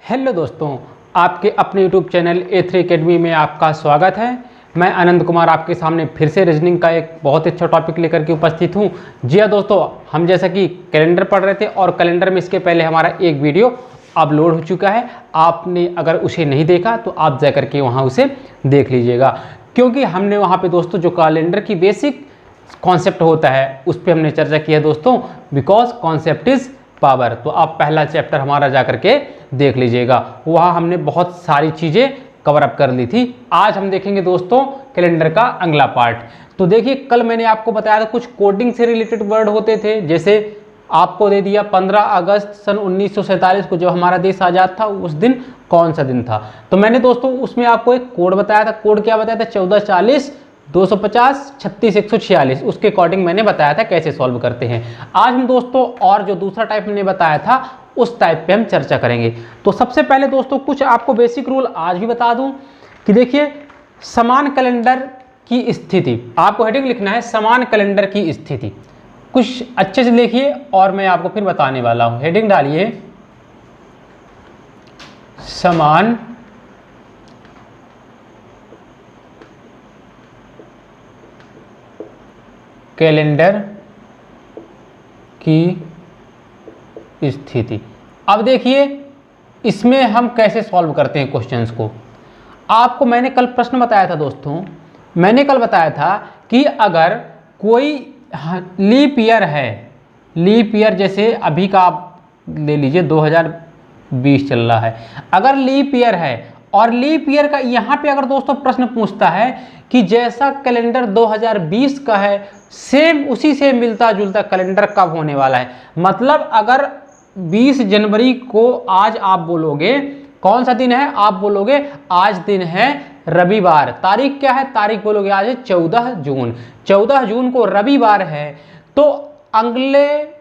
Hello दोस्तों, आपके अपने यूट्यूब चैनल A3 अकेडमी में आपका स्वागत है। मैं आनंद कुमार आपके सामने फिर से रीजनिंग का एक बहुत अच्छा टॉपिक लेकर के उपस्थित हूं। जी हाँ दोस्तों, हम जैसा कि कैलेंडर पढ़ रहे थे और कैलेंडर में इसके पहले हमारा एक वीडियो अपलोड हो चुका है। आपने अगर उसे नहीं देखा तो आप जा करके वहाँ उसे देख लीजिएगा, क्योंकि हमने वहाँ पर दोस्तों जो कैलेंडर की बेसिक कॉन्सेप्ट होता है उस पर हमने चर्चा की है दोस्तों, बिकॉज कॉन्सेप्ट इज पावर। तो आप पहला चैप्टर हमारा जा करके देख लीजिएगा, वहाँ हमने बहुत सारी चीज़ें कवर अप कर ली थी। आज हम देखेंगे दोस्तों कैलेंडर का अगला पार्ट। तो देखिए, कल मैंने आपको बताया था कुछ कोडिंग से रिलेटेड वर्ड होते थे, जैसे आपको दे दिया 15 अगस्त सन 1947 को जब हमारा देश आज़ाद था, उस दिन कौन सा दिन था। तो मैंने दोस्तों उसमें आपको एक कोड बताया था। कोड क्या बताया था? 1440 250 36 146। उसके अकॉर्डिंग मैंने बताया था कैसे सॉल्व करते हैं। आज हम दोस्तों और जो दूसरा टाइप मैंने बताया था उस टाइप पे हम चर्चा करेंगे। तो सबसे पहले दोस्तों कुछ आपको बेसिक रूल आज भी बता दूं कि देखिए, समान कैलेंडर की स्थिति, आपको हेडिंग लिखना है समान कैलेंडर की स्थिति। कुछ अच्छे से देखिए और मैं आपको फिर बताने वाला हूं। हेडिंग डालिए समान कैलेंडर की स्थिति। अब देखिए इसमें हम कैसे सॉल्व करते हैं क्वेश्चंस को। आपको मैंने कल प्रश्न बताया था दोस्तों, मैंने कल बताया था कि अगर कोई लीप ईयर है, लीप ईयर जैसे अभी का आप ले लीजिए 2020 चल रहा है, अगर लीप ईयर है और लीप ईयर का यहाँ पे अगर दोस्तों प्रश्न पूछता है कि जैसा कैलेंडर 2020 का है सेम उसी से मिलता जुलता कैलेंडर कब होने वाला है। मतलब अगर 20 जनवरी को आज आप बोलोगे कौन सा दिन है, आप बोलोगे आज दिन है रविवार, तारीख क्या है, तारीख बोलोगे आज है 14 जून, 14 जून को रविवार है, तो अगले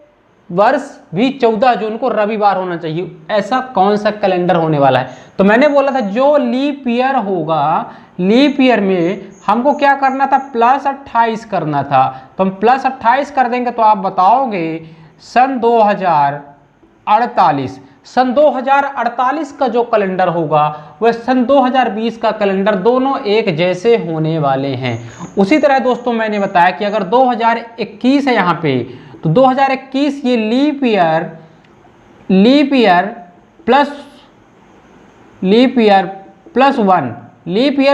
वर्ष भी 14 जून को रविवार होना चाहिए। ऐसा कौन सा कैलेंडर होने वाला है? तो मैंने बोला था जो लीप ईयर होगा, लीप ईयर में हमको क्या करना था, प्लस 28 करना था। तो हम प्लस 28 कर देंगे तो आप बताओगे सन 2048। सन 2048 का जो कैलेंडर होगा वह सन 2020 का कैलेंडर, दोनों एक जैसे होने वाले हैं। उसी तरह दोस्तों मैंने बताया कि अगर 2021 है यहाँ पे, तो 2021 ये leap year plus 1, leap year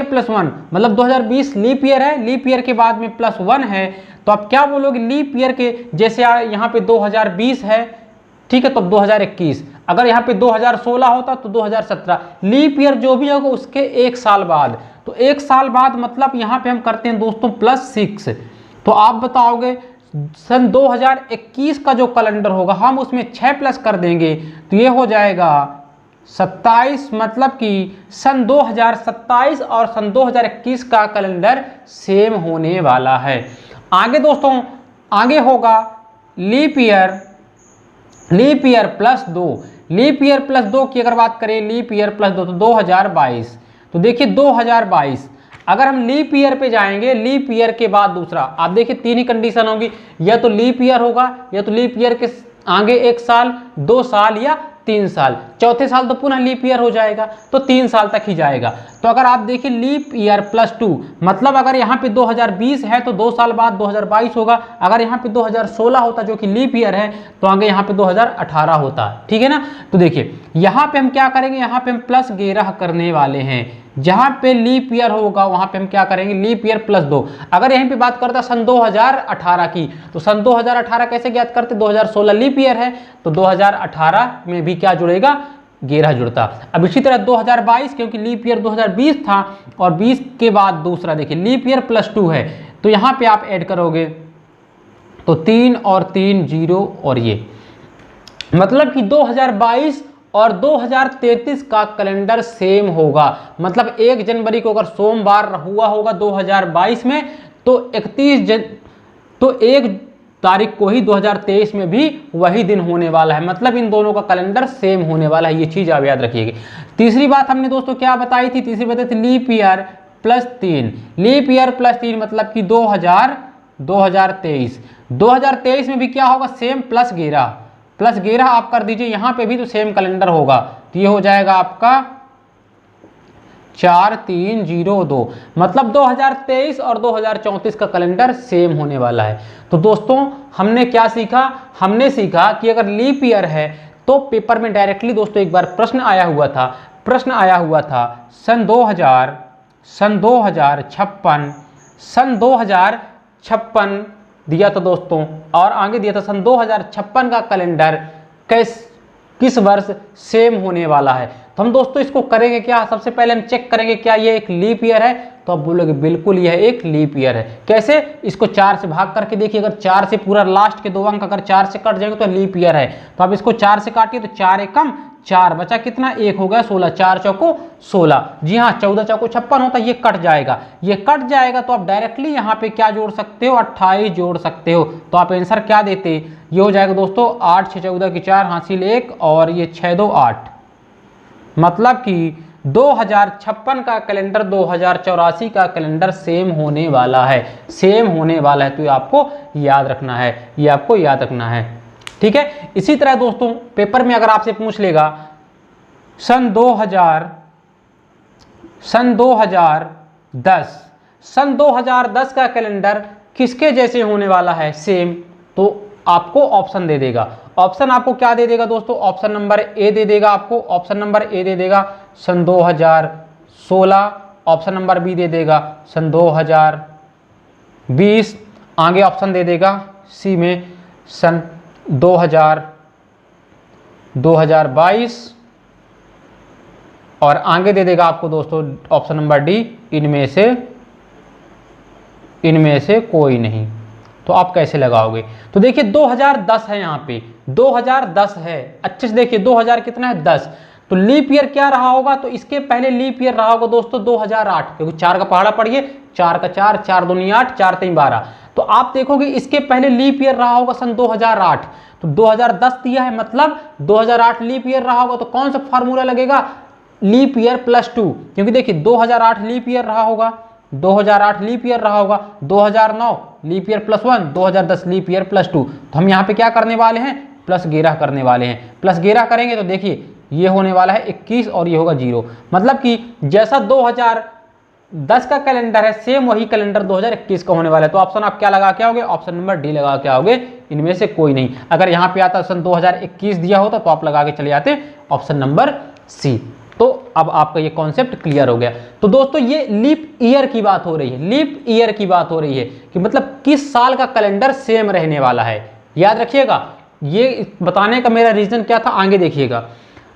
plus 1, मतलब 2020 लीप ईयर है, लीप ईयर के बाद में प्लस 1 है, तो आप क्या बोलोगे लीप ईयर के जैसे यहाँ पे 2020 है, ठीक है, तो 2021, अगर यहाँ पे 2016 होता तो 2017, लीप ईयर जो भी होगा उसके एक साल बाद। तो एक साल बाद मतलब यहाँ पे हम करते हैं दोस्तों प्लस 6। तो आप बताओगे सन 2021 का जो कैलेंडर होगा हम उसमें 6 प्लस कर देंगे तो ये हो जाएगा 27, मतलब कि सन 2027 और सन 2021 का कैलेंडर सेम होने वाला है। आगे दोस्तों आगे होगा leap year plus 2। Leap year plus 2 की अगर बात करें, लीप ईयर प्लस 2 तो 2022। तो देखिए 2022, अगर हम लीप ईयर पे जाएंगे, लीप ईयर के बाद दूसरा, आप देखिए तीन ही कंडीशन होगी, या तो लीप ईयर होगा, या तो लीप ईयर के आगे 1 साल, 2 साल या 3 साल, चौथे साल तो पुनः लीप ईयर हो जाएगा, तो 3 साल तक ही जाएगा। तो अगर आप देखिए लीप ईयर प्लस 2, मतलब अगर यहाँ पे 2020 है तो 2 साल बाद 2022 होगा। अगर यहाँ पे 2016 होता जो कि लीप ईयर है तो आगे यहाँ पे 2018 होता, ठीक है ना। तो देखिए यहाँ पे हम क्या करेंगे, यहाँ पे हम प्लस 11 करने वाले हैं। जहाँ पे लीप ईयर होगा वहाँ पे हम क्या करेंगे, लीप ईयर प्लस 2। अगर यहीं पे बात करता सन 2018 की, तो सन 2018 कैसे ज्ञात करते, 2016 लीप ईयर है तो 2018 में भी क्या जुड़ेगा, 11 जुड़ता। अब इसी तरह 2022, क्योंकि लीप ईयर 2020 था और 20 के बाद दूसरा देखिए लीप ईयर प्लस 2 है, तो यहाँ पे आप ऐड करोगे तो 3 और 3 0, और ये मतलब कि 2022 और 2033 का कैलेंडर सेम होगा। मतलब 1 जनवरी को अगर सोमवार हुआ होगा 2022 में तो 1 तारीख को ही 2023 में भी वही दिन होने वाला है। मतलब इन दोनों का कैलेंडर सेम होने वाला है, ये चीज़ आप याद रखिएगा। तीसरी बात हमने दोस्तों क्या बताई थी, तीसरी बताई थी leap year plus 3। Leap year plus 3 मतलब कि 2023 में भी क्या होगा, सेम प्लस 11 आप कर दीजिए, यहाँ पे भी तो सेम कैलेंडर होगा, तो ये हो जाएगा आपका 4302। मतलब 2023 और 2034 का कैलेंडर सेम होने वाला है। तो दोस्तों हमने क्या सीखा, हमने सीखा कि अगर लीप ईयर है तो पेपर में डायरेक्टली दोस्तों एक बार प्रश्न आया हुआ था सन 2056 दिया था दोस्तों, और आगे दिया था सन 2056 का कैलेंडर किस वर्ष सेम होने वाला है। तो हम दोस्तों इसको करेंगे क्या, सबसे पहले हम चेक करेंगे क्या ये एक लीप ईयर है, तो आप बोलोगे बिल्कुल यह एक लीप ईयर है। कैसे, इसको 4 से भाग करके देखिए, अगर 4 से पूरा लास्ट के 2 अंक अगर 4 से कट जाएंगे तो लीप ईयर है। तो आप इसको 4 से काटिए तो 4 एकम 4 बचा कितना, 1 हो गया 16, 4 चौको 16। जी हाँ, 14 चौको 56 होता है, ये कट जाएगा, ये कट जाएगा तो आप डायरेक्टली यहाँ पे क्या जोड़ सकते हो, 28 जोड़ सकते हो। तो आप आंसर क्या देते, ये हो जाएगा दोस्तों 8 6 14 की 4 हासिल 1 और ये 6 2 8। मतलब कि 2056 का कैलेंडर 2084 का कैलेंडर सेम होने वाला है, सेम होने वाला है। तो ये आपको याद रखना है, ये आपको याद रखना है, ठीक है। इसी तरह दोस्तों पेपर में अगर आपसे पूछ लेगा सन 2010 का कैलेंडर किसके जैसे होने वाला है, सेम, तो आपको ऑप्शन दे देगा। ऑप्शन आपको क्या दे देगा दोस्तों, ऑप्शन नंबर ए दे देगा आपको, ऑप्शन नंबर ए दे देगा सन 2016, ऑप्शन नंबर बी दे देगा सन 2020, आगे ऑप्शन दे देगा सी में सन 2022 और आगे दे देगा आपको दोस्तों ऑप्शन नंबर डी, इनमें से कोई नहीं। तो आप कैसे लगाओगे, तो देखिए 2010 है, यहाँ पे 2010 है, अच्छे से देखिए 2000 कितना है 10, तो लीप ईयर क्या रहा होगा, तो इसके पहले लीप ईयर रहा होगा दोस्तों 2008, क्योंकि 4 का पहाड़ा पढ़िए, 4 का 4, 4 दूनी 8, 4 3 12। तो आप देखोगे इसके पहले लीप ईयर रहा होगा सन 2008, तो 2010 दिया है मतलब 2008 लीप ईयर रहा होगा। तो कौन सा फार्मूला लगेगा, लीप ईयर +2, क्योंकि देखिए 2008 लीप ईयर रहा होगा, 2008 लीप ईयर रहा होगा, 2009 लीप ईयर +1, 2010 लीप ईयर +2। तो हम यहाँ पे क्या करने वाले हैं, प्लस 11 करने वाले हैं। प्लस 11 करेंगे तो देखिए ये होने वाला है 21 और ये होगा 0। मतलब कि जैसा 2010 का कैलेंडर है सेम वही कैलेंडर 2021 का होने वाला है। तो ऑप्शन आप क्या लगा के आओगे, ऑप्शन नंबर डी लगा के आओगे, इनमें से कोई नहीं। अगर यहाँ पे आता सन 2021 दिया होता तो आप लगा के चले जाते ऑप्शन नंबर सी। तो अब आपका ये कॉन्सेप्ट क्लियर हो गया। तो दोस्तों ये लीप ईयर की बात हो रही है, लीप ईयर की बात हो रही है कि मतलब किस साल का कैलेंडर सेम रहने वाला है। याद रखिएगा, ये बताने का मेरा रीजन क्या था, आगे देखिएगा।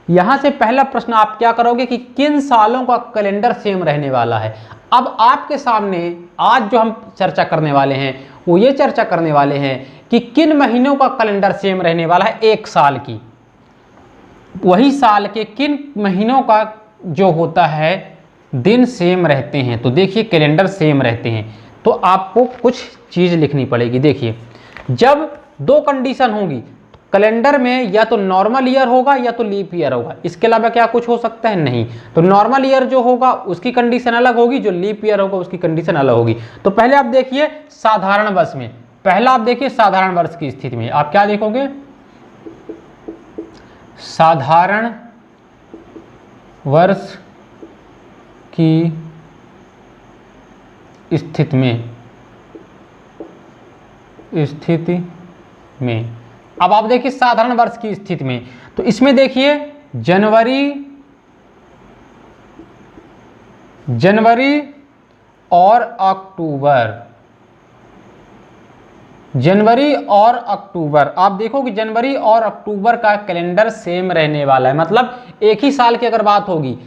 यहां से पहला प्रश्न आप क्या करोगे कि किन सालों का कैलेंडर सेम रहने वाला है। अब आपके सामने आज जो हम चर्चा करने वाले हैं वो ये चर्चा करने वाले हैं कि किन महीनों का कैलेंडर सेम रहने वाला है, एक साल की, वही साल के किन महीनों का जो होता है दिन सेम रहते हैं। तो देखिए कैलेंडर सेम रहते हैं तो आपको कुछ चीज़ लिखनी पड़ेगी। देखिए जब 2 कंडीशन होगी कैलेंडर में, या तो नॉर्मल ईयर होगा या तो लीप ईयर होगा, इसके अलावा क्या कुछ हो सकता है, नहीं। तो नॉर्मल ईयर जो होगा उसकी कंडीशन अलग होगी, जो लीप ईयर होगा उसकी कंडीशन अलग होगी। तो पहले आप देखिए साधारण वर्ष में, पहला आप देखिए साधारण वर्ष की स्थिति में आप क्या देखोगे, साधारण वर्ष की स्थिति में अब आप देखिए साधारण वर्ष की स्थिति में, तो इसमें देखिए जनवरी और अक्टूबर, आप देखो कि जनवरी और अक्टूबर का कैलेंडर सेम रहने वाला है। मतलब एक ही साल की अगर बात होगी,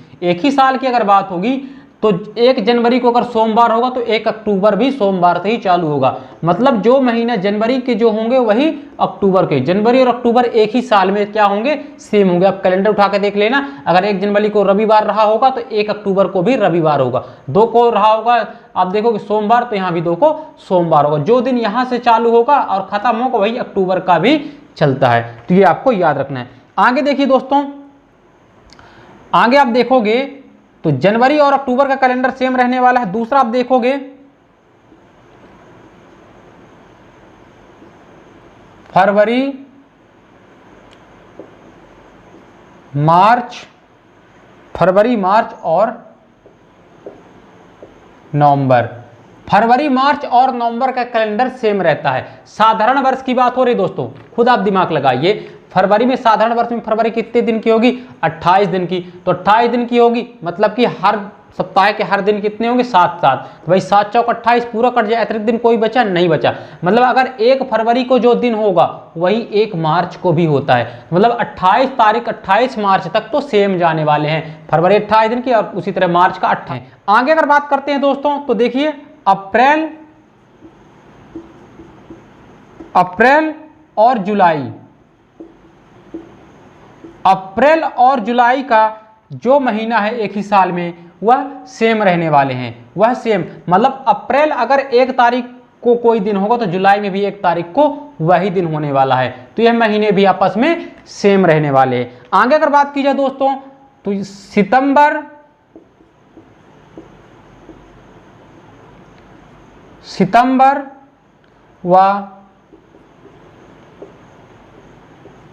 तो 1 जनवरी को अगर सोमवार होगा तो 1 अक्टूबर भी सोमवार से ही चालू होगा। मतलब जो महीना जनवरी के जो होंगे वही अक्टूबर के, जनवरी और अक्टूबर एक ही साल में क्या होंगे, सेम होंगे। आप कैलेंडर उठा के देख लेना, अगर 1 जनवरी को रविवार रहा होगा तो 1 अक्टूबर को भी रविवार होगा, 2 को रहा होगा आप देखोगे सोमवार, तो यहाँ भी 2 को सोमवार होगा। जो दिन यहाँ से चालू होगा और खत्म होगा वही अक्टूबर का भी चलता है। तो ये आपको याद रखना है। आगे देखिए दोस्तों, आगे आप देखोगे तो जनवरी और अक्टूबर का कैलेंडर सेम रहने वाला है। दूसरा आप देखोगे फरवरी, मार्च फरवरी, मार्च और नवंबर। फरवरी, मार्च और नवंबर का कैलेंडर सेम रहता है। साधारण वर्ष की बात हो रही दोस्तों, खुद आप दिमाग लगाइए। फरवरी में, साधारण वर्ष में फरवरी कितने दिन की होगी? 28 दिन की। तो 28 दिन की होगी, मतलब कि हर सप्ताह के हर दिन कितने होंगे? 7-7। तो भाई 7 चौक 28 पूरा कट जाए, अतिरिक्त दिन कोई बचा नहीं बचा। मतलब अगर 1 फरवरी को जो दिन होगा वही 1 मार्च को भी होता है। मतलब 28 तारीख 28 मार्च तक तो सेम जाने वाले हैं। फरवरी 28 दिन की और उसी तरह मार्च का 28। आगे अगर बात करते हैं दोस्तों तो देखिए अप्रैल और जुलाई। अप्रैल और जुलाई का जो महीना है एक ही साल में, वह सेम रहने वाले हैं। वह सेम, मतलब अप्रैल अगर 1 तारीख को कोई दिन होगा तो जुलाई में भी 1 तारीख को वही दिन होने वाला है। तो यह महीने भी आपस में सेम रहने वाले हैं। आगे अगर बात की जाए दोस्तों तो सितंबर व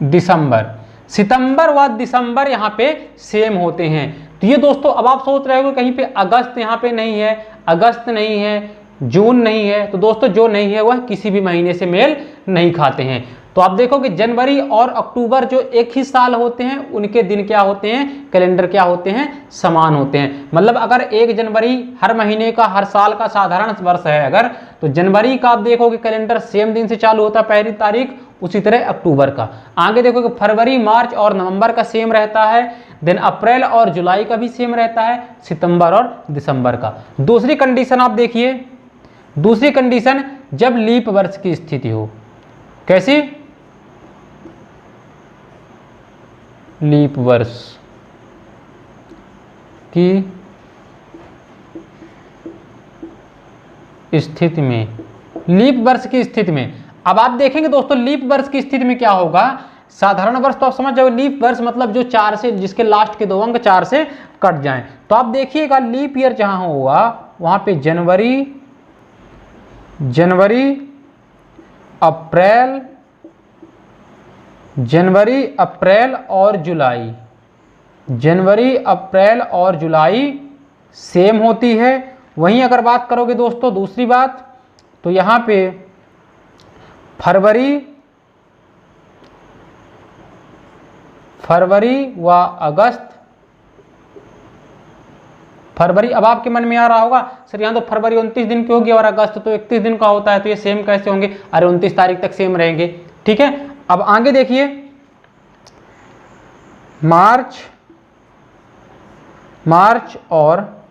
दिसंबर। सितंबर व दिसंबर यहाँ पे सेम होते हैं। तो ये दोस्तों, अब आप सोच रहे हो कहीं पे अगस्त यहाँ पे नहीं है, अगस्त नहीं है, जून नहीं है। तो दोस्तों जो नहीं है वह किसी भी महीने से मेल नहीं खाते हैं। तो आप देखो कि जनवरी और अक्टूबर जो एक ही साल होते हैं, उनके दिन क्या होते हैं, कैलेंडर क्या होते हैं, समान होते हैं। मतलब अगर 1 जनवरी हर महीने का, हर साल का साधारण वर्ष है अगर, तो जनवरी का आप देखोगे कैलेंडर सेम दिन से चालू होता है, 1 तारीख। उसी तरह अक्टूबर का। आगे देखो कि फरवरी, मार्च और नवंबर का सेम रहता है। देन अप्रैल और जुलाई का भी सेम रहता है, सितंबर और दिसंबर का। दूसरी कंडीशन आप देखिए, दूसरी कंडीशन जब लीप वर्ष की स्थिति हो। कैसी? लीप वर्ष की स्थिति में, लीप वर्ष की स्थिति में। अब आप देखेंगे दोस्तों लीप वर्ष की स्थिति में क्या होगा। साधारण वर्ष तो आप समझ जाओ, लीप वर्ष मतलब जो 4 से, जिसके लास्ट के 2 अंक 4 से कट जाएं। तो आप देखिएगा लीप ईयर जहां होगा वहां पे जनवरी, अप्रैल और जुलाई, जनवरी, अप्रैल और जुलाई सेम होती है। वहीं अगर बात करोगे दोस्तों दूसरी बात, तो यहां पे फरवरी व अगस्त। फरवरी, अब आपके मन में आ रहा होगा सर यहाँ तो फरवरी 29 दिन की होगी और अगस्त तो 31 दिन का होता है, तो ये सेम कैसे होंगे? अरे 29 तारीख तक सेम रहेंगे। ठीक है, अब आगे देखिए मार्च और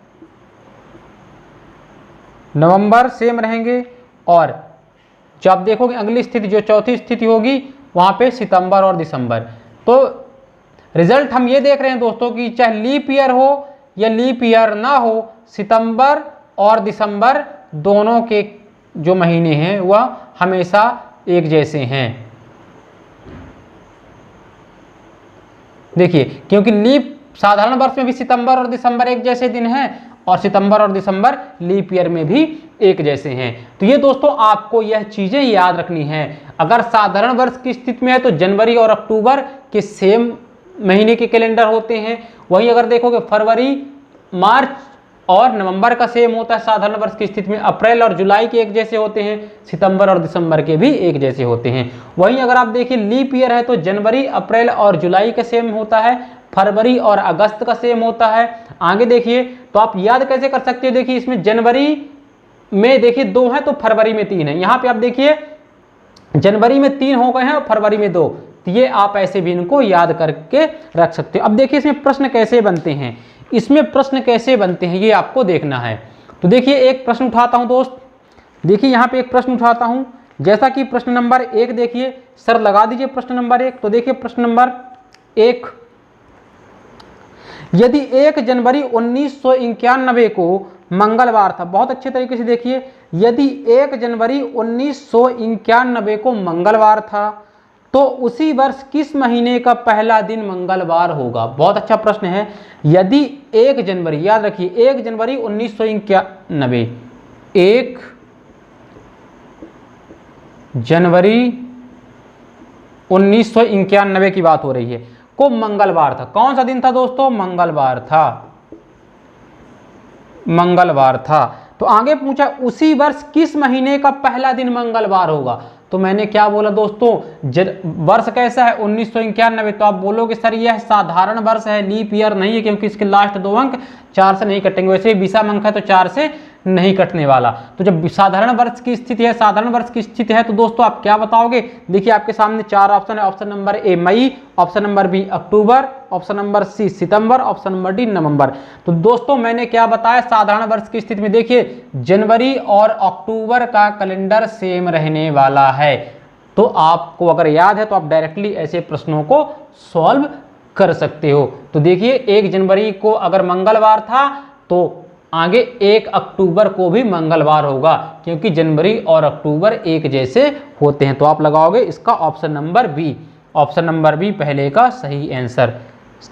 नवंबर सेम रहेंगे। और जो आप देखोगे अगली स्थिति, जो चौथी स्थिति होगी, वहां पे सितंबर और दिसंबर। तो रिजल्ट हम ये देख रहे हैं दोस्तों कि चाहे लीप ईयर हो या लीप ईयर ना हो, सितंबर और दिसंबर दोनों के जो महीने हैं वह हमेशा एक जैसे हैं। देखिए, क्योंकि लीप साधारण वर्ष में भी सितंबर और दिसंबर एक जैसे दिन हैं और सितंबर और दिसंबर लीप ईयर में भी एक जैसे हैं। तो ये दोस्तों आपको यह चीजें याद रखनी है। अगर साधारण वर्ष की स्थिति में है तो जनवरी और अक्टूबर के सेम महीने के कैलेंडर होते हैं। वहीं अगर देखोगे फरवरी, मार्च और नवंबर का सेम होता है साधारण वर्ष की स्थिति में। अप्रैल और जुलाई के एक जैसे होते हैं, सितंबर और दिसंबर के भी एक जैसे होते हैं। वहीं अगर आप देखिए लीप ईयर है तो जनवरी, अप्रैल और जुलाई का सेम होता है, फरवरी और अगस्त का सेम होता है। आगे देखिए तो आप याद कैसे कर सकते हो, देखिए इसमें जनवरी में देखिए 2 है तो फरवरी में 3 है। यहाँ पे आप देखिए जनवरी में 3 हो गए हैं और फरवरी में 2। तो ये आप ऐसे भी इनको याद करके रख सकते हो। अब देखिए इसमें प्रश्न कैसे बनते हैं, इसमें प्रश्न कैसे बनते हैं ये आपको देखना है। तो देखिए एक प्रश्न उठाता हूं दोस्त, देखिए यहाँ पे एक प्रश्न उठाता हूं, जैसा कि प्रश्न नंबर 1 देखिए, सर लगा दीजिए प्रश्न नंबर 1। तो देखिए प्रश्न नंबर 1, यदि 1 जनवरी 1991 को मंगलवार था, बहुत अच्छे तरीके से देखिए, यदि 1 जनवरी 1991 को मंगलवार था तो उसी वर्ष किस महीने का पहला दिन मंगलवार होगा? बहुत अच्छा प्रश्न है। यदि 1 जनवरी, याद रखिए 1 जनवरी 1991, 1 जनवरी 1991 की बात हो रही है, को मंगलवार था। कौन सा दिन था दोस्तों? मंगलवार था, मंगलवार था। तो आगे पूछा उसी वर्ष किस महीने का पहला दिन मंगलवार होगा। तो मैंने क्या बोला दोस्तों, वर्ष कैसा है 1991। तो आप बोलोगे सर यह साधारण वर्ष है, लीप ईयर नहीं है, क्योंकि इसके लास्ट 2 अंक 4 से नहीं कटेंगे। वैसे ही विषम अंक है तो 4 से नहीं कटने वाला। तो जब साधारण वर्ष की स्थिति है, साधारण वर्ष की स्थिति है, तो दोस्तों आप क्या बताओगे? देखिए आपके सामने 4 ऑप्शन है। ऑप्शन नंबर ए मई, ऑप्शन नंबर बी अक्टूबर, ऑप्शन नंबर सी सितंबर, ऑप्शन नंबर डी नवंबर। तो दोस्तों मैंने क्या बताया, साधारण वर्ष की स्थिति में देखिए जनवरी और अक्टूबर का कैलेंडर सेम रहने वाला है। तो आपको अगर याद है तो आप डायरेक्टली ऐसे प्रश्नों को सॉल्व कर सकते हो। तो देखिए 1 जनवरी को अगर मंगलवार था तो आगे 1 अक्टूबर को भी मंगलवार होगा, क्योंकि जनवरी और अक्टूबर एक जैसे होते हैं। तो आप लगाओगे इसका option number B, option number B पहले का सही आंसर।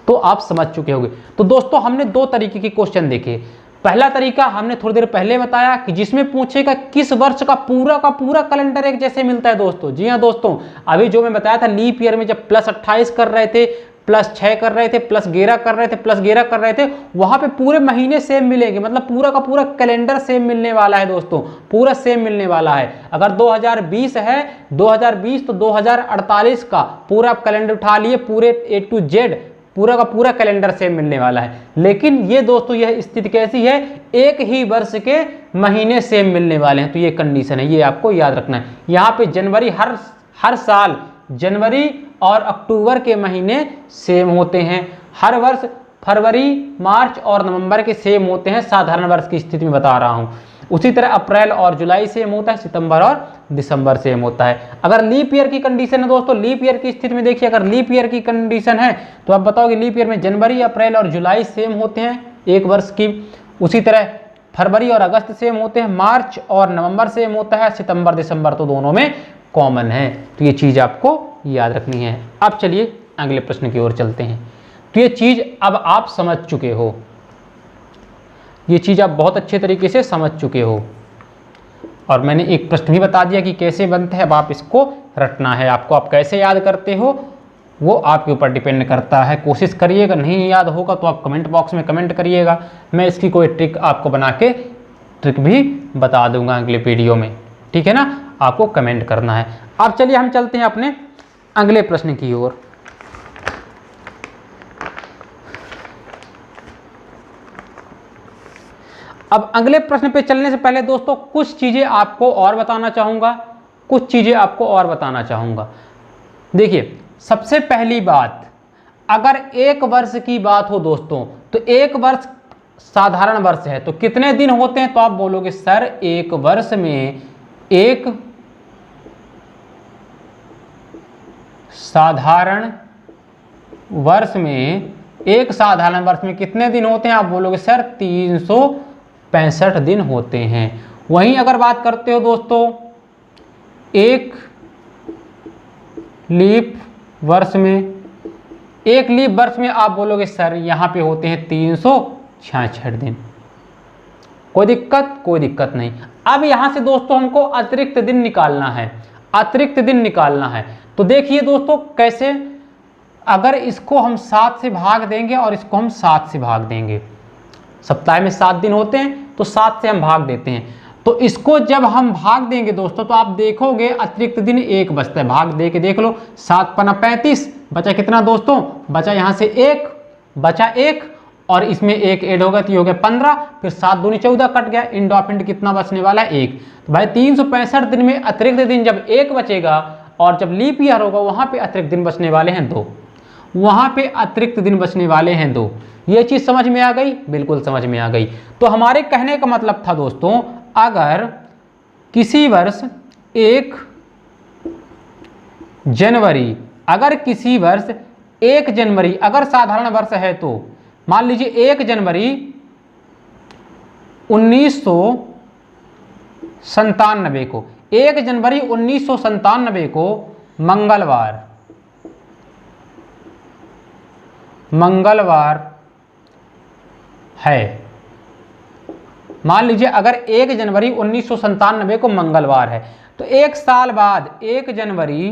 तो आप समझ चुके होंगे। तो दोस्तों हमने 2 तरीके के क्वेश्चन देखे। पहला तरीका हमने थोड़ी देर पहले बताया कि जिसमें पूछेगा किस वर्ष का पूरा कैलेंडर एक जैसे मिलता है दोस्तों। जी हाँ दोस्तों, अभी जो मैं बताया था लीप ईयर में जब +28 कर रहे थे, +6 कर रहे थे, +11 कर रहे थे, +11 कर रहे थे, वहां पे पूरे महीने सेम मिलेंगे। मतलब पूरा का पूरा कैलेंडर सेम मिलने वाला है दोस्तों, पूरा सेम मिलने वाला है। अगर 2020 है 2020 तो 2048 का पूरा कैलेंडर उठा लिए, पूरे A to Z पूरा का पूरा कैलेंडर सेम मिलने वाला है। लेकिन ये दोस्तों यह स्थिति कैसी है, एक ही वर्ष के महीने सेम मिलने वाले हैं। तो ये कंडीशन है, ये आपको याद रखना है। यहाँ पे जनवरी हर साल जनवरी और अक्टूबर के महीने सेम होते हैं। हर वर्ष फरवरी, मार्च और नवंबर के सेम होते हैं, साधारण वर्ष की स्थिति में बता रहा हूं। उसी तरह अप्रैल और जुलाई सेम होता है, सितंबर और दिसंबर सेम होता है। अगर लीप ईयर की कंडीशन है दोस्तों, लीप ईयर की स्थिति में देखिए, अगर लीप ईयर की कंडीशन है तो आप बताओगे लीप ईयर में जनवरी, अप्रैल और जुलाई सेम होते हैं एक वर्ष की। उसी तरह फरवरी और अगस्त सेम होते हैं, मार्च और नवंबर सेम होता है, सितंबर दिसंबर तो दोनों में कॉमन है। तो ये चीज आपको याद रखनी है। अब चलिए अगले प्रश्न की ओर चलते हैं। तो ये चीज अब आप समझ चुके हो, ये चीज आप बहुत अच्छे तरीके से समझ चुके हो, और मैंने एक प्रश्न भी बता दिया कि कैसे बनते हैं। अब आप इसको रटना है आपको। आप कैसे याद करते हो वो आपके ऊपर डिपेंड करता है। कोशिश करिएगा, नहीं याद होगा तो आप कमेंट बॉक्स में कमेंट करिएगा। मैं इसकी कोई ट्रिक आपको बना के ट्रिक भी बता दूंगा अगले वीडियो में, ठीक है ना। आपको कमेंट करना है। अब चलिए हम चलते हैं अपने अगले प्रश्न की ओर। अब अगले प्रश्न पे चलने से पहले दोस्तों कुछ चीजें आपको और बताना चाहूंगा, देखिए सबसे पहली बात, अगर एक वर्ष की बात हो दोस्तों तो एक वर्ष साधारण वर्ष है तो कितने दिन होते हैं? तो आप बोलोगे सर एक वर्ष में, एक साधारण वर्ष में कितने दिन होते हैं? आप बोलोगे सर 365 दिन होते हैं। वहीं अगर बात करते हो दोस्तों एक लीप वर्ष में, आप बोलोगे सर यहां पे होते हैं 366 दिन। कोई दिक्कत नहीं। अब यहां से दोस्तों हमको अतिरिक्त दिन निकालना है। तो देखिए दोस्तों कैसे, अगर इसको हम 7 से भाग देंगे और इसको हम 7 से भाग देंगे, सप्ताह में 7 दिन होते हैं तो 7 से हम भाग देते हैं। तो इसको जब हम भाग देंगे दोस्तों तो आप देखोगे अतिरिक्त दिन 1 बचता है। भाग दे के देख लो, 7 पन्ना 35, बचा कितना दोस्तों? बचा यहाँ से 1 और इसमें 1 ऐड होगा तो ये हो गया 15, फिर 7 दूनी 14 कट गया। इंड ऑफ इंड कितना बचने वाला है? 1। तो भाई 365 दिन में अतिरिक्त दिन जब 1 बचेगा और जब लीप ईयर होगा वहां पे अतिरिक्त दिन बचने वाले हैं 2। ये चीज समझ में आ गई? बिल्कुल समझ में आ गई। तो हमारे कहने का मतलब था दोस्तों, अगर किसी वर्ष 1 जनवरी, अगर साधारण वर्ष है तो मान लीजिए 1 जनवरी 1997 को, 1 जनवरी 1997 को मंगलवार है। मान लीजिए अगर 1 जनवरी 1997 को मंगलवार है तो 1 साल बाद 1 जनवरी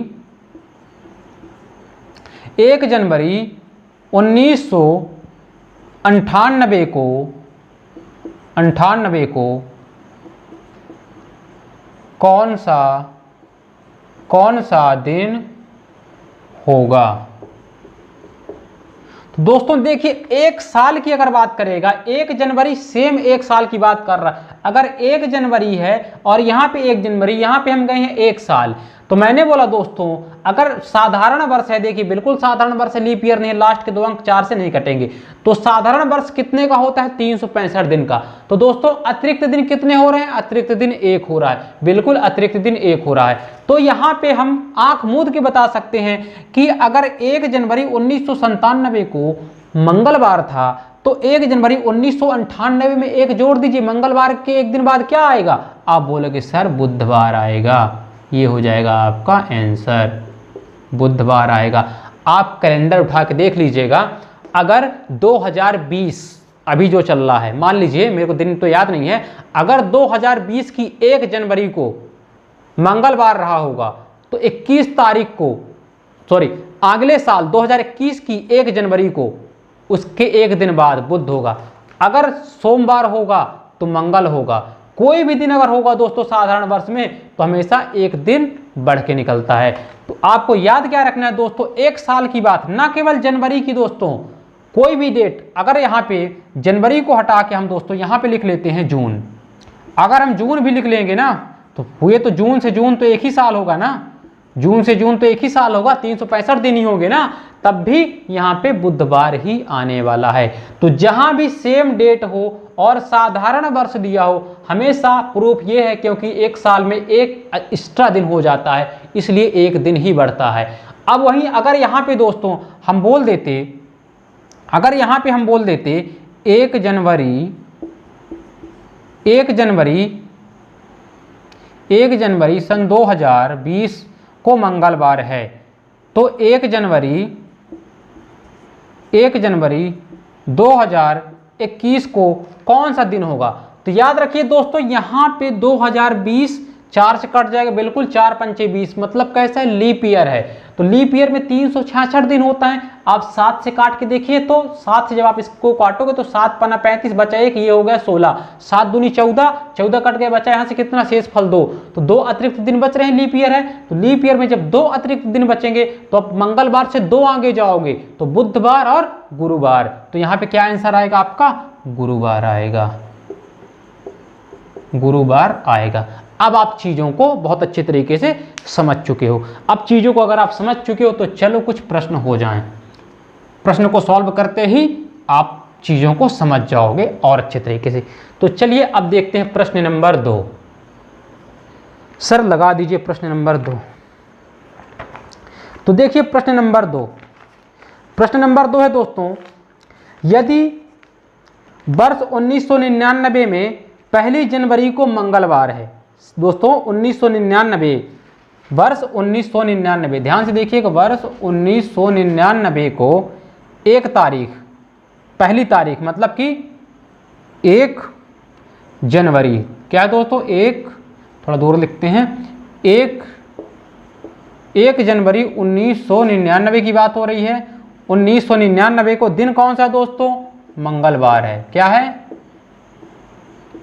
1998 को कौन सा दिन होगा। तो दोस्तों देखिए, एक साल की अगर बात करेगा, 1 जनवरी सेम एक साल की बात कर रहा है। अगर 1 जनवरी है और यहाँ पे 1 जनवरी, यहाँ पे हम गए हैं 1 साल, तो मैंने बोला दोस्तों अगर साधारण वर्ष है, देखिए बिल्कुल साधारण वर्ष है, लीप ईयर नहीं है, लास्ट के 2 अंक 4 से नहीं कटेंगे, तो साधारण वर्ष कितने का होता है, 365 दिन का। तो दोस्तों अतिरिक्त दिन कितने हो रहे हैं, अतिरिक्त दिन 1 हो रहा है, बिल्कुल अतिरिक्त दिन 1 हो रहा है। तो यहाँ पे हम आंख मूंद के बता सकते हैं कि अगर 1 जनवरी 1997 को मंगलवार था, तो 1 जनवरी 1998 में 1 जोड़ दीजिए, मंगलवार के 1 दिन बाद क्या आएगा, आप बोलोगे सर बुधवार आएगा। ये हो जाएगा आपका आंसर, बुधवार आएगा। आप कैलेंडर उठा के देख लीजिएगा, अगर 2020 अभी जो चल रहा है, मान लीजिए, मेरे को दिन तो याद नहीं है, अगर 2020 की 1 जनवरी को मंगलवार रहा होगा, तो 21 तारीख को, सॉरी अगले साल 2021 की 1 जनवरी को उसके 1 दिन बाद बुध होगा। अगर सोमवार होगा तो मंगल होगा। कोई भी दिन अगर होगा दोस्तों साधारण वर्ष में, तो हमेशा 1 दिन बढ़ के निकलता है। तो आपको याद क्या रखना है दोस्तों, 1 साल की बात, ना केवल जनवरी की दोस्तों, कोई भी डेट, अगर यहाँ पे जनवरी को हटा के हम दोस्तों यहाँ पे लिख लेते हैं जून, अगर हम जून भी लिख लेंगे ना, तो हुए तो जून से जून तो 1 ही साल होगा ना, जून से जून तो 1 ही साल होगा, 365 दिन ही होंगे ना, तब भी यहाँ पे बुधवार ही आने वाला है। तो जहां भी सेम डेट हो और साधारण वर्ष दिया हो, हमेशा प्रूफ ये है क्योंकि 1 साल में 1 एक्स्ट्रा दिन हो जाता है, इसलिए 1 दिन ही बढ़ता है। अब वहीं अगर यहाँ पे दोस्तों हम बोल देते, अगर यहाँ पे हम बोल देते 1 जनवरी सन 2020 को मंगलवार है, तो 1 जनवरी 2021 को कौन सा दिन होगा। तो याद रखिए दोस्तों, यहाँ पे 2020 4 से कट जाएगा, बिल्कुल 4 पंचे 20, मतलब कैसा है, लीप ईयर है। तो लीप ईयर में 366 दिन होता है। आप 7 से काट के देखिए, तो 7 से जब आप इसको काटोगे तो 7 पन्ना 35 बचा 1, ये हो गया 16, 7 दूनी 14, 14 कट गया, बचा यहाँ से कितना, शेष फल 2, तो 2 अतिरिक्त दिन बच रहे हैं, लीप ईयर है। तो लीप ईयर में जब 2 अतिरिक्त दिन बचेंगे तो आप मंगलवार से 2 आगे जाओगे, तो बुधवार और गुरुवार। तो यहाँ पे क्या आंसर आएगा आपका, गुरुवार आएगा, गुरुवार आएगा। अब आप चीज़ों को बहुत अच्छे तरीके से समझ चुके हो। अब चीज़ों को अगर आप समझ चुके हो तो चलो कुछ प्रश्न हो जाएं। प्रश्न को सॉल्व करते ही आप चीज़ों को समझ जाओगे और अच्छे तरीके से। तो चलिए अब देखते हैं प्रश्न नंबर 2। सर लगा दीजिए प्रश्न नंबर 2। तो देखिए प्रश्न नंबर 2, प्रश्न नंबर 2 है दोस्तों, यदि वर्ष 1999 में 1 जनवरी को मंगलवार है, दोस्तों 1999, वर्ष 1999, ध्यान से देखिए, वर्ष 1999 को 1 तारीख, पहली तारीख मतलब कि 1 जनवरी, क्या है दोस्तों, 1, थोड़ा दूर लिखते हैं, 1 जनवरी 1999 की बात हो रही है। 1999 को दिन कौन सा दोस्तों, मंगलवार है, क्या है,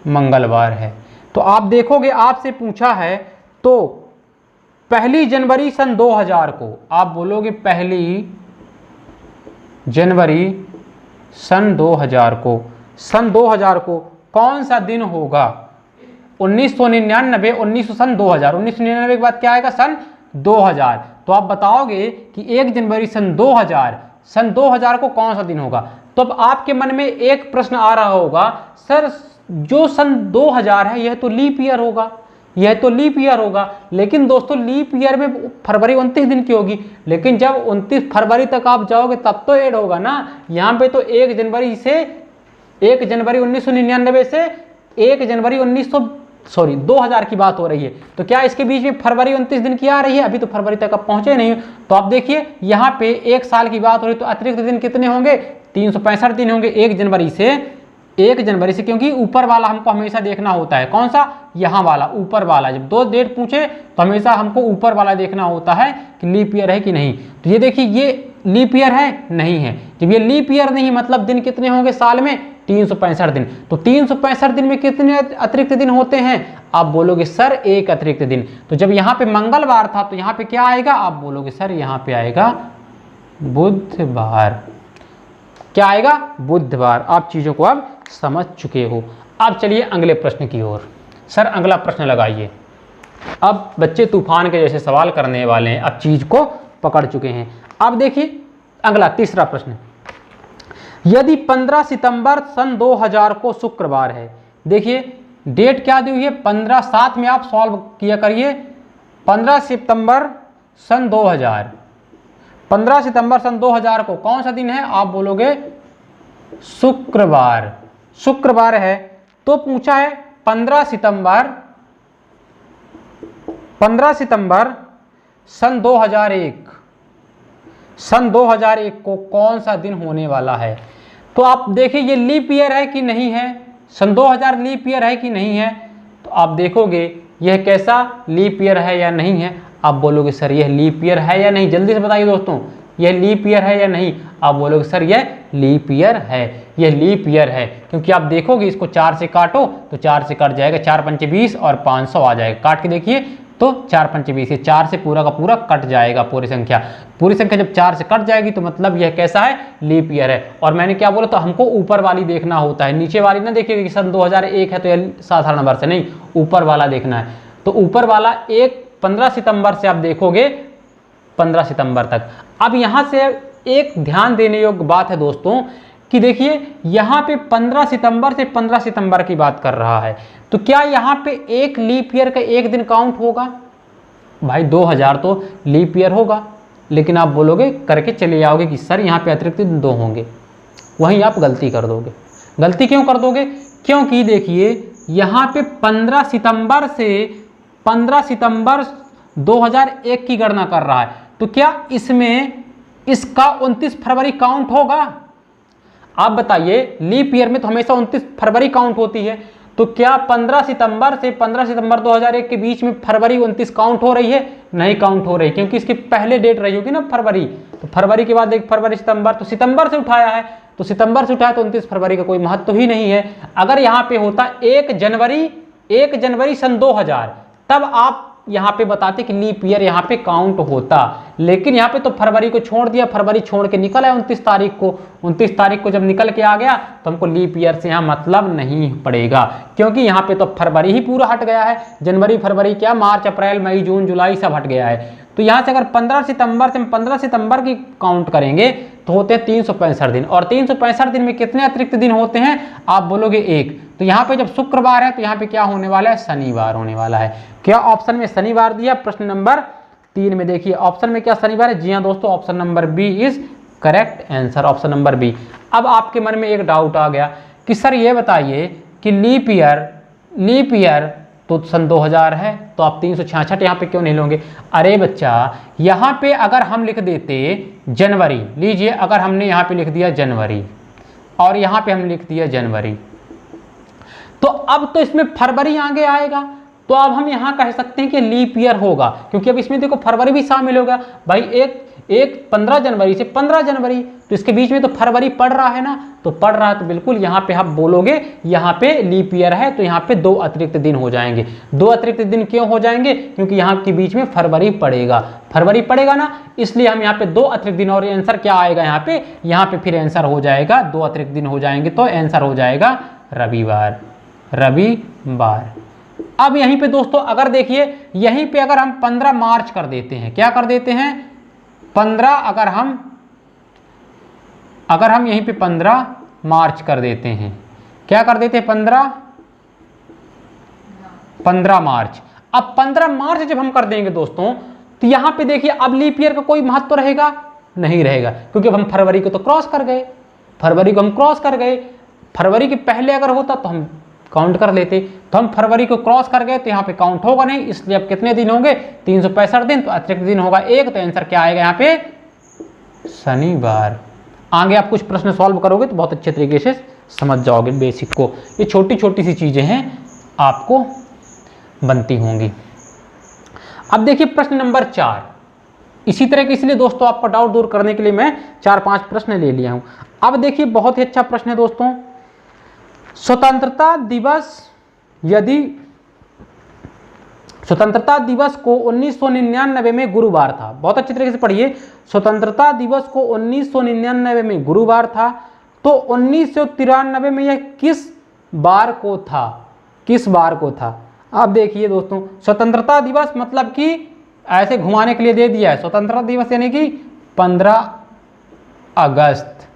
मंगलवार है। तो आप देखोगे आपसे पूछा है, तो 1 जनवरी सन 2000 को, आप बोलोगे 1 जनवरी सन 2000 को, सन 2000 को कौन सा दिन होगा। 1999, 1900 सन 2000, 1999 के बाद क्या आएगा, सन 2000। तो आप बताओगे कि 1 जनवरी सन 2000 को कौन सा दिन होगा। तो अब आपके मन में एक प्रश्न आ रहा होगा, सर जो सन 2000 है यह तो लीप ईयर होगा, यह तो लीप ईयर होगा। लेकिन दोस्तों लीप ईयर में फरवरी 29 दिन की होगी, लेकिन जब 29 फरवरी तक आप जाओगे तब तो ऐड होगा ना। यहाँ पे तो 1 जनवरी 1999 से 1 जनवरी 2000 की बात हो रही है। तो क्या इसके बीच में फरवरी 29 दिन की आ रही है, अभी तो फरवरी तक आप पहुंचे नहीं। तो आप देखिए यहाँ पे 1 साल की बात हो रही है, तो अतिरिक्त दिन कितने होंगे, 365 दिन होंगे 1 जनवरी से, क्योंकि ऊपर वाला हमको हमेशा देखना होता है, कौन सा, यहाँ वाला ऊपर वाला। जब 2 डेट पूछे तो हमेशा हमको ऊपर वाला देखना होता है कि लीप ईयर है कि नहीं। तो ये देखिए, ये लीप ईयर है? नहीं है। जब ये लीप ईयर नहीं, मतलब दिन कितने होंगे साल में? 365 दिन। तो 365 दिन में कितने अतिरिक्त दिन होते हैं? आप बोलोगे सर एक अतिरिक्त दिन। तो जब यहाँ पे मंगलवार था तो यहाँ पे क्या आएगा? आप बोलोगे सर यहाँ पे आएगा बुधवार। क्या आएगा? बुधवार। आप चीजों को अब समझ चुके हो। अब चलिए अगले प्रश्न की ओर। सर अगला प्रश्न लगाइए। अब बच्चे तूफान के जैसे सवाल करने वाले हैं, अब चीज को पकड़ चुके हैं। अब देखिए अगला तीसरा प्रश्न, यदि 15 सितंबर सन 2000 को शुक्रवार है, देखिए डेट क्या दी हुई है? 15। साथ में आप सॉल्व किया करिए। 15 सितंबर सन 2000, 15 सितंबर सन 2000 को कौन सा दिन है? आप बोलोगे शुक्रवार। शुक्रवार है तो पूछा है 15 सितंबर सन 2001, सन 2001 को कौन सा दिन होने वाला है? तो आप देखिए ये लीप ईयर है कि नहीं है? सन 2000 लीप ईयर है कि नहीं है? तो आप देखोगे यह कैसा लीप ईयर है या नहीं है। आप बोलोगे सर यह लीप ईयर है या नहीं? जल्दी से बताइए दोस्तों, यह लीप ईयर है या नहीं? आप बोलोगे सर यह लीप ईयर है, यह लीप ईयर है। क्योंकि आप देखोगे इसको 4 से काटो तो 4 से कट जाएगा, 4 पंचे 20 और 500 आ जाएगा। काट के देखिए तो 4 पंचे 20, 4 से पूरा का पूरा कट जाएगा। पूरी संख्या जब 4 से कट जाएगी तो मतलब यह कैसा है? लीप ईयर है। और मैंने क्या बोला? तो हमको ऊपर वाली देखना होता है, नीचे वाली ना देखिएगा कि सन 2001 है तो यह साधारण वर्ष है, नहीं, ऊपर वाला देखना है। तो ऊपर वाला 15 सितंबर से आप देखोगे 15 सितंबर तक। अब यहाँ से एक ध्यान देने योग्य बात है दोस्तों कि देखिए यहाँ पे 15 सितंबर से 15 सितंबर की बात कर रहा है, तो क्या यहाँ पे एक लीप ईयर का एक दिन काउंट होगा? भाई 2000 तो लीप ईयर होगा, लेकिन आप बोलोगे करके चले जाओगे कि सर यहाँ पे अतिरिक्त दिन 2 होंगे। वहीं आप गलती कर दोगे। गलती क्यों कर दोगे? क्योंकि देखिए यहाँ पे 15 सितंबर से 15 सितंबर 2001 की गणना कर रहा है, तो क्या इसमें इसका 29 फरवरी काउंट होगा? आप बताइए, लीप ईयर में तो हमेशा 29 फरवरी काउंट होती है, तो क्या 15 सितंबर से 15 सितंबर 2001 के बीच में फरवरी 29 काउंट हो रही है? नहीं काउंट हो रही, क्योंकि इसकी पहले डेट रही होगी ना फरवरी। तो फरवरी के बाद एक फरवरी सितंबर, तो सितंबर से उठाया है, तो सितंबर से उठाया तो 29 फरवरी का कोई महत्व ही नहीं है। अगर यहाँ पे होता 1 जनवरी सन 2000, तब आप यहाँ पे बताते कि लीप ईयर यहाँ पे काउंट होता, लेकिन यहाँ पे तो फरवरी को छोड़ दिया, फरवरी छोड़ के निकल आया 29 तारीख को। 29 तारीख को जब निकल के आ गया तो हमको लीप ईयर से यहाँ मतलब नहीं पड़ेगा, क्योंकि यहाँ पे तो फरवरी ही पूरा हट गया है। जनवरी फरवरी क्या, मार्च अप्रैल मई जून जुलाई सब हट गया है। तो यहाँ से अगर 15 सितंबर से 15 सितंबर की काउंट करेंगे तो होते हैं 365 दिन, और 365 दिन में कितने अतिरिक्त दिन होते हैं? आप बोलोगे 1। तो यहाँ पे जब शुक्रवार है तो यहाँ पे क्या होने वाला है? शनिवार होने वाला है। क्या ऑप्शन में शनिवार दिया? प्रश्न नंबर 3 में देखिए ऑप्शन में क्या शनिवार है? जी हाँ दोस्तों, option number B is correct answer, option number B. अब आपके मन में एक डाउट आ गया कि सर ये बताइए कि लीप ईयर तो सन 2000 है, तो आप 366 यहाँ पे क्यों नहीं लोगे? अरे बच्चा, यहाँ पे अगर हम लिख देते जनवरी, लीजिए अगर हमने यहाँ पे लिख दिया जनवरी और यहाँ पे हम लिख दिया जनवरी, तो अब तो इसमें फरवरी आगे आएगा, तो अब हम यहाँ कह सकते हैं कि लीप ईयर होगा, क्योंकि अब इसमें देखो फरवरी भी शामिल होगा। भाई एक 15 जनवरी से 15 जनवरी, तो इसके बीच में तो फरवरी पड़ रहा है ना, तो पड़ रहा है तो बिल्कुल यहाँ पे आप बोलोगे यहाँ पे लीप ईयर है, तो यहाँ पे 2 अतिरिक्त दिन हो जाएंगे। 2 अतिरिक्त दिन क्यों हो जाएंगे? क्योंकि यहाँ के बीच में फरवरी पड़ेगा ना, इसलिए हम यहाँ पे 2 अतिरिक्त दिन। और आंसर क्या आएगा यहाँ पे फिर आंसर हो जाएगा 2 अतिरिक्त दिन हो जाएंगे, तो आंसर हो जाएगा रविवार। अब यहीं पे दोस्तों अगर देखिए, यहीं पे अगर हम 15 मार्च कर देते हैं, क्या कर देते हैं? 15 अगर हम यहीं पे 15 मार्च कर देते हैं, क्या कर देते हैं? 15 मार्च। अब 15 मार्च जब हम कर देंगे दोस्तों, तो यहाँ पे देखिए अब लीप ईयर का कोई महत्व रहेगा? नहीं रहेगा, क्योंकि अब हम फरवरी को तो क्रॉस कर गए, फरवरी के पहले अगर होता तो हम काउंट कर लेते, तो हम फरवरी को क्रॉस कर गए तो यहाँ पे काउंट होगा नहीं, इसलिए अब कितने दिन होंगे? 365 दिन, तो अतिरिक्त दिन होगा 1, तो आंसर क्या आएगा यहाँ पे? शनिवार। आगे आप कुछ प्रश्न सॉल्व करोगे तो बहुत अच्छे तरीके से समझ जाओगे बेसिक को। ये छोटी छोटी सी चीजें हैं, आपको बनती होंगी। अब देखिए प्रश्न नंबर 4, इसी तरह के, इसलिए दोस्तों आपका डाउट दूर करने के लिए मैं 4-5 प्रश्न ले लिया हूं। अब देखिए बहुत ही अच्छा प्रश्न है दोस्तों, स्वतंत्रता दिवस यदि स्वतंत्रता दिवस को 1999 में गुरुवार था, बहुत अच्छी तरीके से पढ़िए, स्वतंत्रता दिवस को 1999 में गुरुवार था, तो 1993 में यह किस बार को था, किस बार को था। अब देखिए दोस्तों, स्वतंत्रता दिवस मतलब कि ऐसे घुमाने के लिए दे दिया है, स्वतंत्रता दिवस यानी कि 15 अगस्त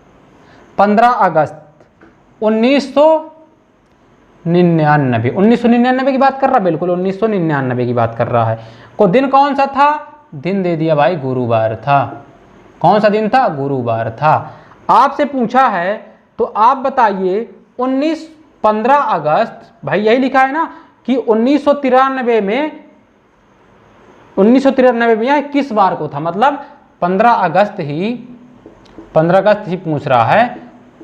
1999 की बात कर रहा, बिल्कुल 1999 की बात कर रहा है। को दिन कौन सा था, दिन दे दिया भाई गुरुवार था। कौन सा दिन था, गुरुवार था। आपसे पूछा है तो आप बताइए 15 अगस्त, भाई यही लिखा है ना कि 1993 में यह किस बार को था, मतलब 15 अगस्त ही पूछ रहा है।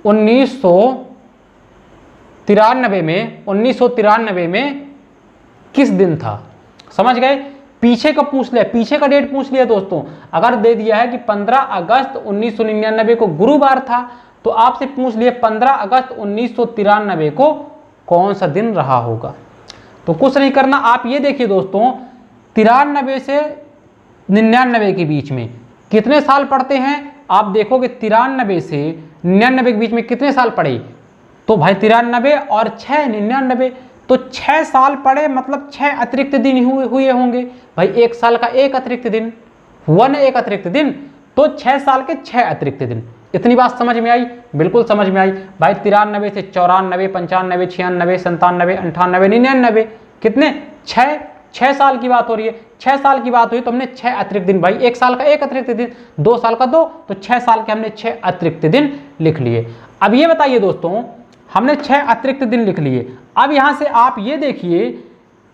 1993 में किस दिन था, समझ गए। पीछे का पूछ लिया, पीछे का डेट पूछ लिया दोस्तों। अगर दे दिया है कि 15 अगस्त 1999 को गुरुवार था, तो आपसे पूछ लिए 15 अगस्त 1993 को कौन सा दिन रहा होगा। तो कुछ नहीं करना, आप ये देखिए दोस्तों, 93 से 99 के बीच में कितने साल पड़ते हैं, आप देखोगे 93 से 99 के बीच में कितने साल पड़े, तो भाई 93 और 6 99, तो 6 साल पड़े, मतलब 6 अतिरिक्त दिन हुए होंगे भाई। एक साल का एक अतिरिक्त दिन हुआ ना, एक अतिरिक्त दिन, तो 6 साल के 6 अतिरिक्त दिन। इतनी बात समझ में आई, बिल्कुल समझ में आई भाई। 93 से 94, 95, 96, 97, 98, 99, कितने, 6 साल की बात हो रही है। 6 साल की बात हुई तो हमने 6 अतिरिक्त दिन, भाई एक साल का एक अतिरिक्त दिन, 2 साल का 2, तो 6 साल के हमने 6 अतिरिक्त दिन लिख लिए। अब ये बताइए दोस्तों, हमने 6 अतिरिक्त दिन लिख लिए। अब यहां से आप ये देखिए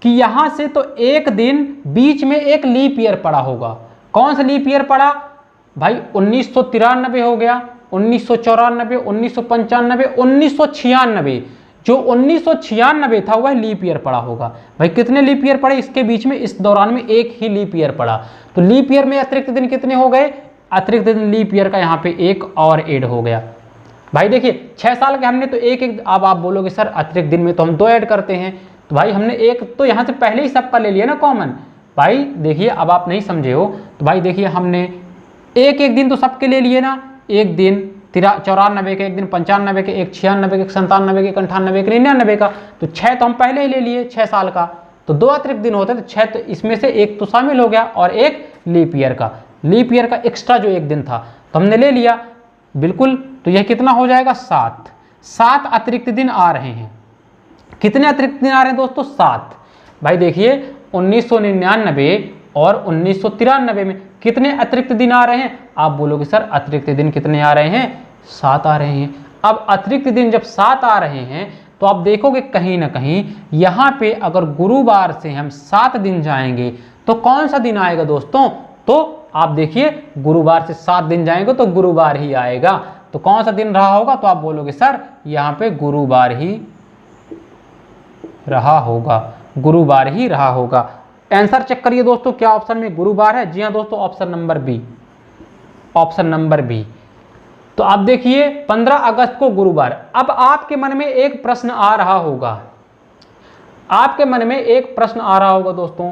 कि यहां से तो एक दिन बीच में एक लीप ईयर पड़ा होगा। कौन सा लीप ईयर पड़ा भाई, 1993 हो गया, 1994, 1995, 1996। जो 1996 था वह लीप ईयर पड़ा होगा। भाई कितने लीप ईयर पड़े इसके बीच में, इस दौरान में एक ही लीप ईयर पड़ा। तो लीप ईयर में अतिरिक्त दिन कितने हो गए, अतिरिक्त दिन लीप ईयर का यहाँ पे एक और ऐड हो गया। भाई देखिए 6 साल के हमने तो एक, अब आप बोलोगे सर अतिरिक्त दिन में तो हम 2 ऐड करते हैं, तो भाई हमने एक तो यहाँ से पहले ही सबका ले लिया ना कॉमन। भाई देखिए अब आप नहीं समझे हो, तो भाई देखिए हमने एक दिन तो सबके ले लिए ना, एक दिन 94 के, एक दिन 95 के, एक 96 के, एक 97 के, एक 98 के, 99 का, तो 6 तो हम पहले ही ले लिए 6 साल का, तो 2 अतिरिक्त दिन होते, तो 6, तो इसमें से एक तो शामिल हो गया और एक लीप ईयर का एक्स्ट्रा जो एक दिन था तो हमने ले लिया, बिल्कुल। तो यह कितना हो जाएगा, 7 अतिरिक्त दिन आ रहे हैं। कितने अतिरिक्त दिन आ रहे हैं दोस्तों, 7। भाई देखिए 1999 और 1993 में कितने अतिरिक्त दिन आ रहे हैं, आप बोलोगे सर अतिरिक्त दिन कितने आ रहे हैं, 7 आ रहे हैं। अब अतिरिक्त दिन जब 7 आ रहे हैं तो आप देखोगे कहीं ना कहीं यहाँ पे अगर गुरुवार से हम 7 दिन जाएंगे तो कौन सा दिन आएगा दोस्तों, तो आप देखिए गुरुवार से 7 दिन जाएंगे तो गुरुवार ही आएगा। तो कौन सा दिन रहा होगा, तो आप बोलोगे सर यहाँ पे गुरुवार ही रहा होगा, गुरुवार ही रहा होगा। आंसर चेक करिए दोस्तों, क्या ऑप्शन में गुरुवार है, जी हाँ दोस्तों, ऑप्शन नंबर बी। तो आप देखिए 15 अगस्त को गुरुवार। अब आपके मन में एक प्रश्न आ रहा होगा, दोस्तों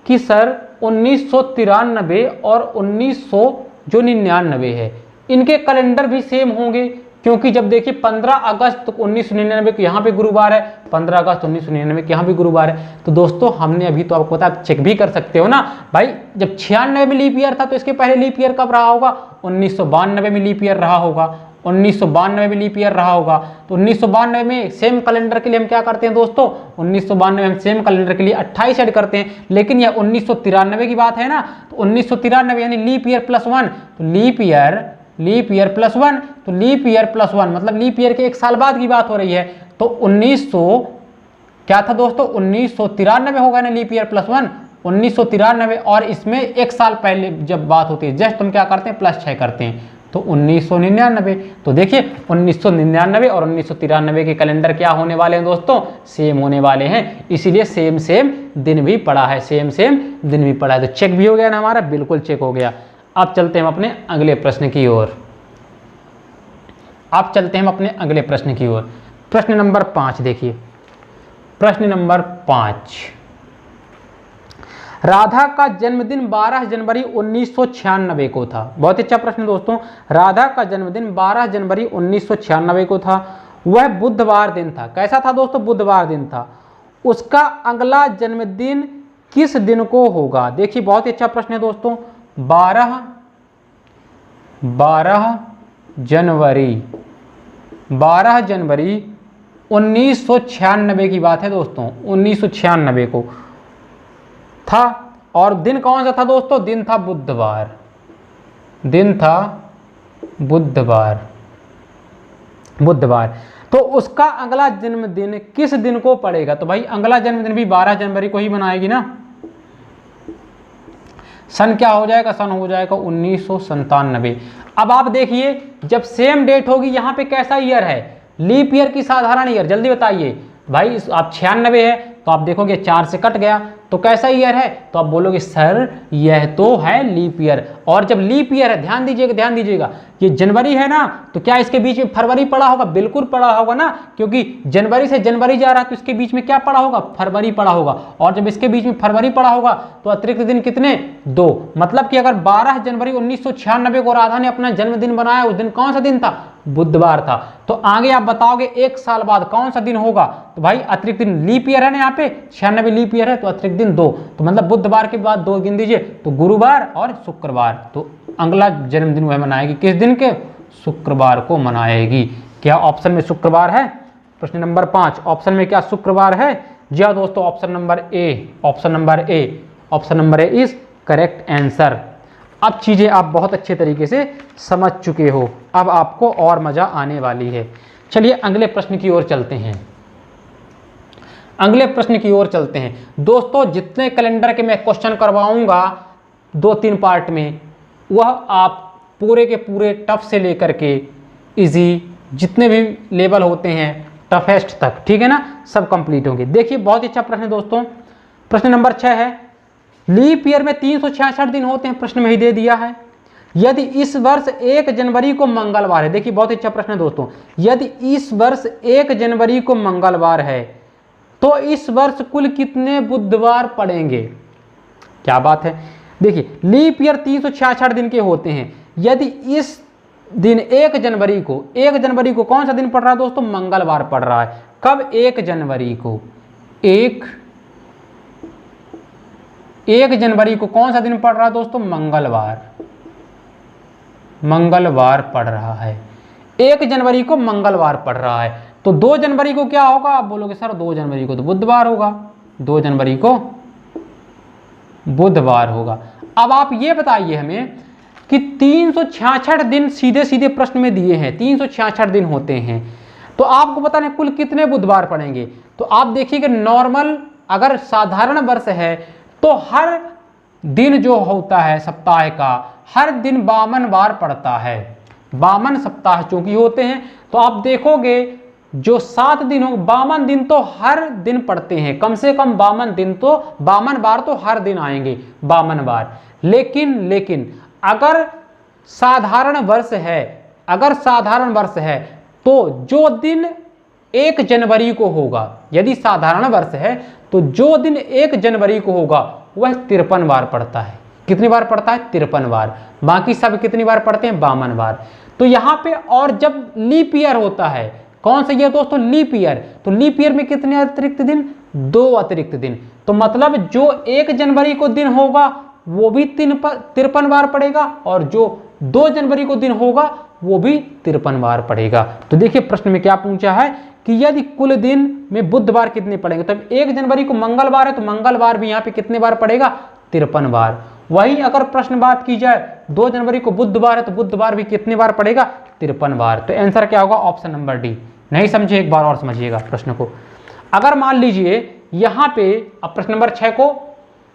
कि सर 1993 और 1999 है, इनके कैलेंडर भी सेम होंगे, क्योंकि जब देखिए 15 अगस्त 1999 को यहाँ पे गुरुवार है, 15 अगस्त 1999 के यहाँ भी गुरुवार है। तो दोस्तों हमने अभी तो आपको पता, आप चेक भी कर सकते हो ना भाई, जब 96 में लीप ईयर था तो इसके पहले लीप ईयर कब रहा होगा, 1992 में लीप ईयर रहा होगा, 1992 में लीप ईयर रहा होगा। तो 1992 में सेम कैलेंडर के लिए हम क्या करते हैं दोस्तों, 1992 में हम सेम कैलेंडर के लिए 28 ऐड करते हैं, लेकिन यह 1993 की बात है ना, तो 1993 यानी लीप ईयर प्लस 1, तो लीप ईयर प्लस 1, तो लीप ईयर प्लस 1 मतलब लीप ईयर के 1 साल बाद की बात हो रही है। तो 1900 क्या था दोस्तों, 1993 होगा ना, लीप ईयर प्लस 1 1993, और इसमें 1 साल पहले जब बात होती है जस्ट हम क्या करते हैं प्लस 6 करते हैं, तो 1999। तो देखिए 1999 और 1993 के कैलेंडर क्या होने वाले हैं दोस्तों, सेम होने वाले हैं, इसीलिए सेम दिन भी पड़ा है, तो चेक भी हो गया ना हमारा, बिल्कुल चेक हो गया। अब चलते हैं अपने अगले प्रश्न की ओर। प्रश्न नंबर 5 देखिए। प्रश्न नंबर 5, राधा का जन्मदिन 12 जनवरी 1996 को था। बहुत अच्छा प्रश्न दोस्तों। राधा का जन्मदिन 12 जनवरी 1996 को था। वह बुधवार दिन था। कैसा था दोस्तों? बुधवार दिन था। उसका अगला जन्मदिन किस दिन को होगा? देखिए बहुत अच्छा प्रश्न है दोस्तों। 12 जनवरी 1996 की बात है दोस्तों। 1996 को था। और दिन कौन सा था दोस्तों? दिन था बुधवार। तो उसका अगला जन्मदिन किस दिन को पड़ेगा? तो भाई अगला जन्मदिन भी 12 जनवरी को ही मनाएगी ना। सन क्या हो जाएगा? सन हो जाएगा 1997। अब आप देखिए, जब सेम डेट होगी, यहाँ पे कैसा ईयर है? लीप ईयर की साधारण ईयर? जल्दी बताइए भाई। आप 96 है तो आप देखोगे 4 से कट गया, तो कैसा ईयर है? तो आप बोलोगे सर यह तो है लीप ईयर। और जब लीप ईयर है, ध्यान दीजिएगा, ये जनवरी है ना, तो क्या इसके बीच में फरवरी पड़ा होगा? बिल्कुल पड़ा होगा ना, क्योंकि जनवरी से जनवरी जा रहा है तो इसके बीच में क्या पड़ा होगा? फरवरी पड़ा होगा। और जब इसके बीच में फरवरी पड़ा होगा तो अतिरिक्त दिन कितने? 2। मतलब कि अगर 12 जनवरी 1996 को राधा ने अपना जन्मदिन बनाया, उस दिन कौन सा दिन था? बुधवार था। तो आगे आप बताओगे 1 साल बाद कौन सा दिन होगा? तो भाई अतिरिक्त दिन लीप ईयर है ना, यहाँ पे 96 लीप ईयर है तो अतिरिक्त दिन 2। तो मतलब बुधवार के बाद 2 गिन दीजिए, तो गुरुवार और शुक्रवार। तो अगला जन्मदिन वह मनाएगी किस दिन के? शुक्रवार को मनाएगी। क्या ऑप्शन में शुक्रवार है? प्रश्न नंबर 5 ऑप्शन में क्या शुक्रवार है? जी हाँ दोस्तों, option number A is correct answer. अब चीजें आप बहुत अच्छे तरीके से समझ चुके हो, अब आपको और मजा आने वाली है। चलिए अगले प्रश्न की ओर चलते हैं। दोस्तों जितने कैलेंडर के मैं क्वेश्चन करवाऊंगा 2-3 पार्ट में, वह आप पूरे के पूरे टफ से लेकर के इजी, जितने भी लेवल होते हैं टफेस्ट तक, ठीक है ना, सब कंप्लीट होंगे। देखिए बहुत अच्छा प्रश्न है दोस्तों। प्रश्न नंबर 6 है, लीप ईयर में 366 दिन होते हैं, प्रश्न में ही दे दिया है। यदि इस वर्ष 1 जनवरी को मंगलवार है, देखिए बहुत अच्छा प्रश्न है दोस्तों, यदि इस वर्ष 1 जनवरी को मंगलवार है तो इस वर्ष कुल कितने बुधवार पड़ेंगे? क्या बात है। देखिए लीप ईयर 366 दिन के होते हैं। यदि इस दिन 1 जनवरी को कौन सा दिन पड़ रहा है दोस्तों? मंगलवार पड़ रहा है। कब? 1 जनवरी को। 1 जनवरी को कौन सा दिन पड़ रहा है दोस्तों? मंगलवार पड़ रहा है। 1 जनवरी को मंगलवार पड़ रहा है। तो 2 जनवरी को क्या होगा? आप बोलोगे सर 2 जनवरी को तो बुधवार होगा। 2 जनवरी को बुधवार होगा। अब आप ये बताइए हमें कि 366 दिन सीधे प्रश्न में दिए हैं, 366 दिन होते हैं, तो आपको बताना कुल कितने बुधवार पड़ेंगे। तो आप देखिए कि नॉर्मल अगर साधारण वर्ष है तो हर दिन जो होता है सप्ताह का, हर दिन 52 बार पड़ता है। 52 सप्ताह चूंकि होते हैं, तो आप देखोगे जो 7 दिन हो, 52 दिन तो हर दिन पड़ते हैं, कम से कम 52 बार तो हर दिन आएंगे, 52 बार। लेकिन अगर साधारण वर्ष है तो जो दिन 1 जनवरी को होगा, यदि साधारण वर्ष है तो जो दिन 1 जनवरी को होगा वह 53 बार पड़ता है। कितनी बार पड़ता है? 53 बार। बाकी सब कितनी बार पड़ते हैं? 52 बार। तो यहाँ पे, और जब लीप ईयर होता है, कौन सा ईयर दोस्तों? Leap year. तो लीप ईयर में कितने अतिरिक्त दिन? 2 अतिरिक्त दिन। तो मतलब जो 1 जनवरी को दिन होगा वो भी 53 बार पड़ेगा, और जो 2 जनवरी को दिन होगा वो भी 53 बार पड़ेगा। तो देखिए प्रश्न में क्या पूछा है कि यदि कुल दिन में बुधवार कितने पड़ेंगे, तब 1 जनवरी को मंगलवार है तो मंगलवार भी यहाँ पे कितने बार पड़ेगा? 53 बार। वही अगर प्रश्न बात की जाए 2 जनवरी को बुधवार है तो बुधवार भी कितने बार पड़ेगा? 53 बार। तो आंसर क्या होगा? Option number D. नहीं समझे एक बार और समझिएगा प्रश्न को। अगर मान लीजिए यहाँ पे अब प्रश्न नंबर 6 को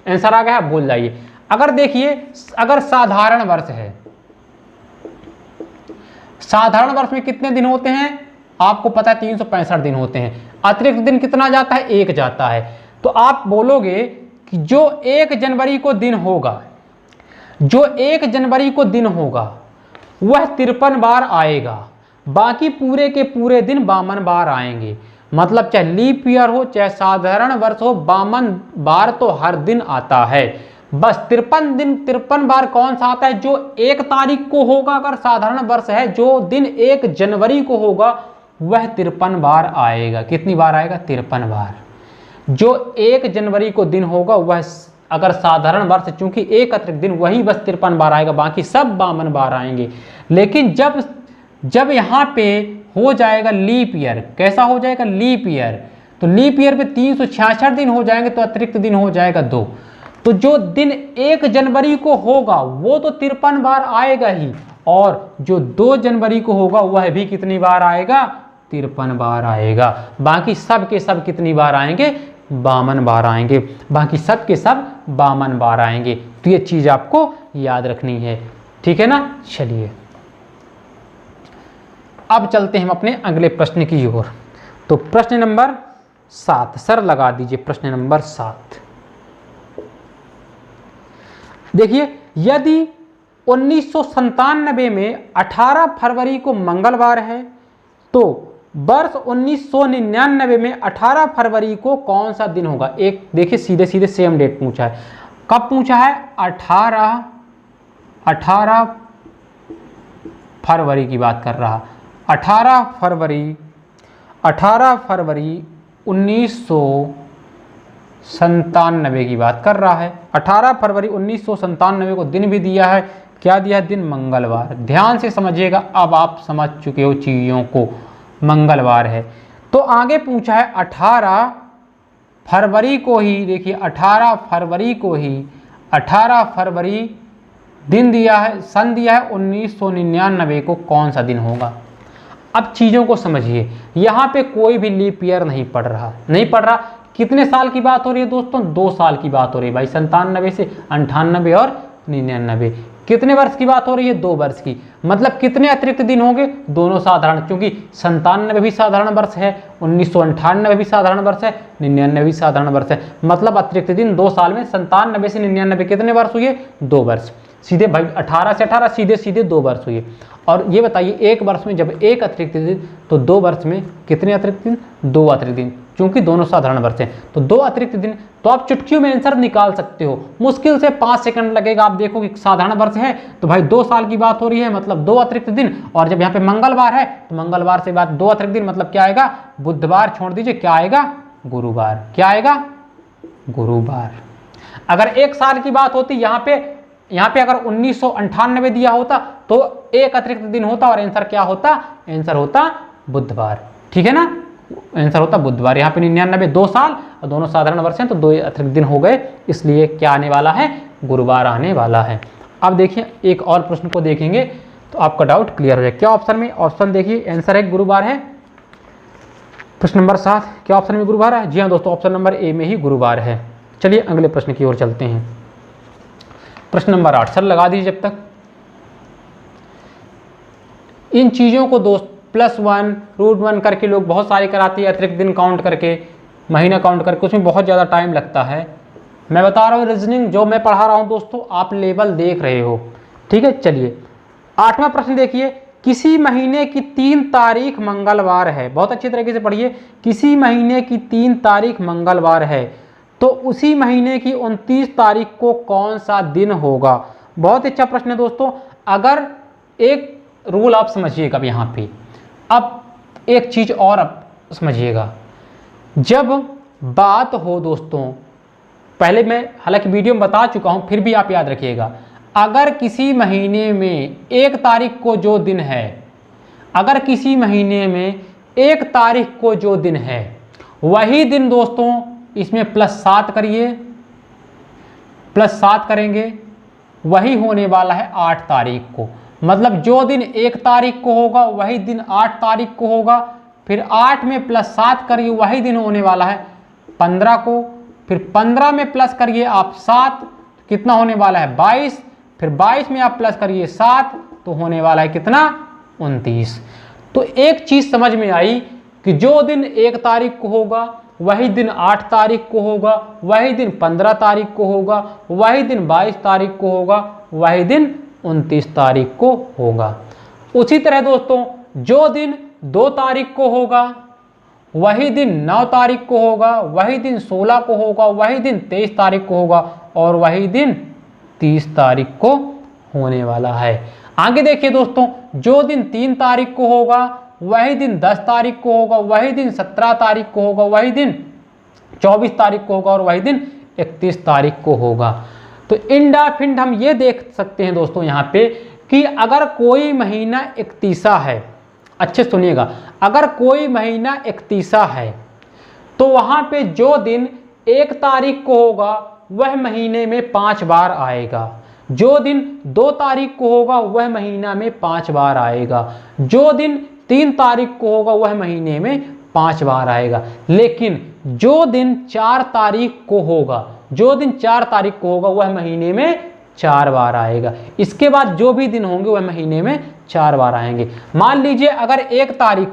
आंसर आ गया, बोल जाइए। अगर देखिए अगर साधारण वर्ष है, साधारण वर्ष में कितने दिन होते हैं? आपको पता है 365 दिन होते हैं। अतिरिक्त दिन कितना जाता है? 1 जाता है। तो आप बोलोगे कि जो 1 जनवरी को दिन होगा, जो 1 जनवरी को दिन होगा वह 53 बार आएगा, बाकी पूरे के पूरे दिन 52 बार आएंगे। मतलब चाहे लीप ईयर हो चाहे साधारण वर्ष हो, 52 बार तो हर दिन आता है। बस 53 बार कौन सा आता है? जो 1 तारीख को होगा अगर साधारण वर्ष है, जो दिन 1 जनवरी को होगा वह 53 बार आएगा। कितनी बार आएगा? 53 बार। जो 1 जनवरी को दिन होगा वह अगर साधारण वर्ष, चूंकि एक अतिरिक्त दिन, वही बस 53 बार आएगा, बाकी सब 52 बार आएंगे। लेकिन जब यहाँ पे हो जाएगा लीप ईयर, कैसा हो जाएगा? लीप ईयर, तो लीप ईयर पे 366 दिन हो जाएंगे, तो अतिरिक्त दिन हो जाएगा 2। तो जो दिन 1 जनवरी को होगा वो तो 53 बार आएगा ही, और जो 2 जनवरी को होगा वह भी कितनी बार आएगा? 53 बार आएगा। बाकी सब के सब कितनी बार आएंगे? 52 बार आएंगे। बाकी सब के सब 52 बार आएंगे। तो ये चीज आपको याद रखनी है, ठीक है ना। चलिए अब चलते हैं हम अपने अगले प्रश्न की ओर। तो प्रश्न नंबर 7, सर लगा दीजिए प्रश्न नंबर 7। देखिए, यदि 1997 में 18 फरवरी को मंगलवार है तो वर्ष 1999 में 18 फरवरी को कौन सा दिन होगा? एक देखिए सीधे सीधे सेम डेट पूछा है। कब पूछा है? 18 फरवरी की बात कर रहा। 18 फरवरी 1997 की बात कर रहा है। 18 फरवरी 1997 को दिन भी दिया है। क्या दिया है? दिन मंगलवार। ध्यान से समझिएगा, अब आप समझ चुके हो चीज़ों को। मंगलवार है। तो आगे पूछा है 18 फरवरी को ही, देखिए 18 फरवरी को ही, 18 फरवरी दिन दिया है, सन दिया है 1999 को कौन सा दिन होगा? अब चीज़ों को समझिए, यहाँ पे कोई भी लीप ईयर नहीं पड़ रहा। कितने साल की बात हो रही है दोस्तों? 2 साल की बात हो रही है भाई। 97 से 98 और 99। कितने वर्ष की बात हो रही है? 2 वर्ष की। मतलब कितने अतिरिक्त दिन होंगे? दोनों साधारण, क्योंकि 97 भी साधारण वर्ष है, 1998 भी साधारण वर्ष है, 99 भी साधारण वर्ष है। मतलब अतिरिक्त दिन 2 साल में 97 से 99 कितने वर्ष हुए? 2 वर्ष। सीधे भाई 18 से 18 सीधे सीधे 2 वर्ष हुए। और ये बताइए, एक वर्ष में जब एक अतिरिक्त दिन, तो 2 वर्ष में कितने अतिरिक्त दिन? 2 अतिरिक्त दिन, क्योंकि दोनों साधारण वर्ष हैं। तो 2 अतिरिक्त दिन, तो आप चुटकियों में आंसर निकाल सकते हो। मुश्किल से 5 सेकंड लगेगा। आप देखो कि साधारण वर्ष है तो भाई 2 साल की बात हो रही है, मतलब 2 अतिरिक्त दिन। और जब यहाँ पे मंगलवार है तो मंगलवार से बाद 2 अतिरिक्त दिन, मतलब क्या आएगा? बुधवार छोड़ दीजिए, क्या आएगा? गुरुवार। क्या आएगा? गुरुवार। अगर 1 साल की बात होती, यहाँ पे अगर 1998 दिया होता तो 1 अतिरिक्त दिन होता और आंसर क्या होता? आंसर होता बुधवार। ठीक है ना, आंसर होता बुधवार। यहाँ पे 99 2 साल और दोनों साधारण वर्ष हैं, तो 2 अतिरिक्त दिन हो गए, इसलिए क्या आने वाला है? गुरुवार आने वाला है। अब देखिए एक और प्रश्न को देखेंगे तो आपका डाउट क्लियर हो जाए। क्या ऑप्शन में? ऑप्शन देखिए, आंसर है गुरुवार है। प्रश्न नंबर 7, क्या ऑप्शन में गुरुवार है? जी हाँ दोस्तों, ऑप्शन नंबर ए में ही गुरुवार है। चलिए अगले प्रश्न की ओर चलते हैं। प्रश्न नंबर 8, सर लगा दीजिए जब तक। इन चीज़ों को दोस्त +1 √1 करके लोग बहुत सारे कराते हैं, अतिरिक्त दिन काउंट करके, महीना काउंट करके, उसमें बहुत ज़्यादा टाइम लगता है। मैं बता रहा हूँ रीजनिंग जो मैं पढ़ा रहा हूँ दोस्तों, आप लेवल देख रहे हो। ठीक है, चलिए 8वां प्रश्न देखिए। किसी महीने की 3 तारीख मंगलवार है। बहुत अच्छी तरीके से पढ़िए। किसी महीने की 3 तारीख मंगलवार है तो उसी महीने की 29 तारीख को कौन सा दिन होगा? बहुत अच्छा प्रश्न है दोस्तों। अगर एक रूल आप समझिएगा यहाँ पे, अब एक चीज़ और आप समझिएगा। जब बात हो दोस्तों, पहले मैं हालांकि वीडियो में बता चुका हूँ, फिर भी आप याद रखिएगा। अगर किसी महीने में 1 तारीख को जो दिन है, अगर किसी महीने में 1 तारीख को जो दिन है, वही दिन दोस्तों इसमें +7 करिए, +7 करेंगे, वही होने वाला है 8 तारीख को। मतलब जो दिन 1 तारीख को होगा वही दिन 8 तारीख को होगा। फिर 8 में +7 करिए, वही दिन होने वाला है 15 को। फिर 15 में प्लस करिए आप 7, कितना होने वाला है? 22। फिर 22 में आप प्लस करिए 7, तो होने वाला है कितना? 29। तो एक चीज़ समझ में आई कि जो दिन 1 तारीख को होगा वही दिन 8 तारीख को होगा, वही दिन 15 तारीख को होगा, वही दिन 22 तारीख को होगा, वही दिन 29 तारीख को होगा। उसी तरह दोस्तों जो दिन 2 तारीख को होगा वही दिन 9 तारीख को होगा, वही दिन 16 को होगा, वही दिन 23 तारीख को होगा और वही दिन 30 तारीख को होने वाला है। आगे देखिए दोस्तों जो दिन 3 तारीख को होगा वही दिन 10 तारीख को होगा, वही दिन 17 तारीख को होगा, वही दिन 24 तारीख को होगा और वही दिन 31 तारीख को होगा। तो इंडाफिंड हम ये देख सकते हैं दोस्तों यहाँ पे कि अगर कोई महीना 31 है, अच्छे सुनिएगा, अगर कोई महीना 31 है तो वहाँ पे जो दिन 1 तारीख को होगा वह महीने में 5 बार आएगा, जो दिन 2 तारीख को होगा वह महीना में 5 बार आएगा, जो दिन 3 तारीख को होगा वह महीने में 5 बार आएगा। लेकिन जो दिन 4 तारीख को होगा, जो दिन 4 तारीख को होगा वह महीने में 4 बार आएगा। इसके बाद जो भी दिन होंगे वह महीने में 4 बार आएंगे। मान लीजिए अगर 1 तारीख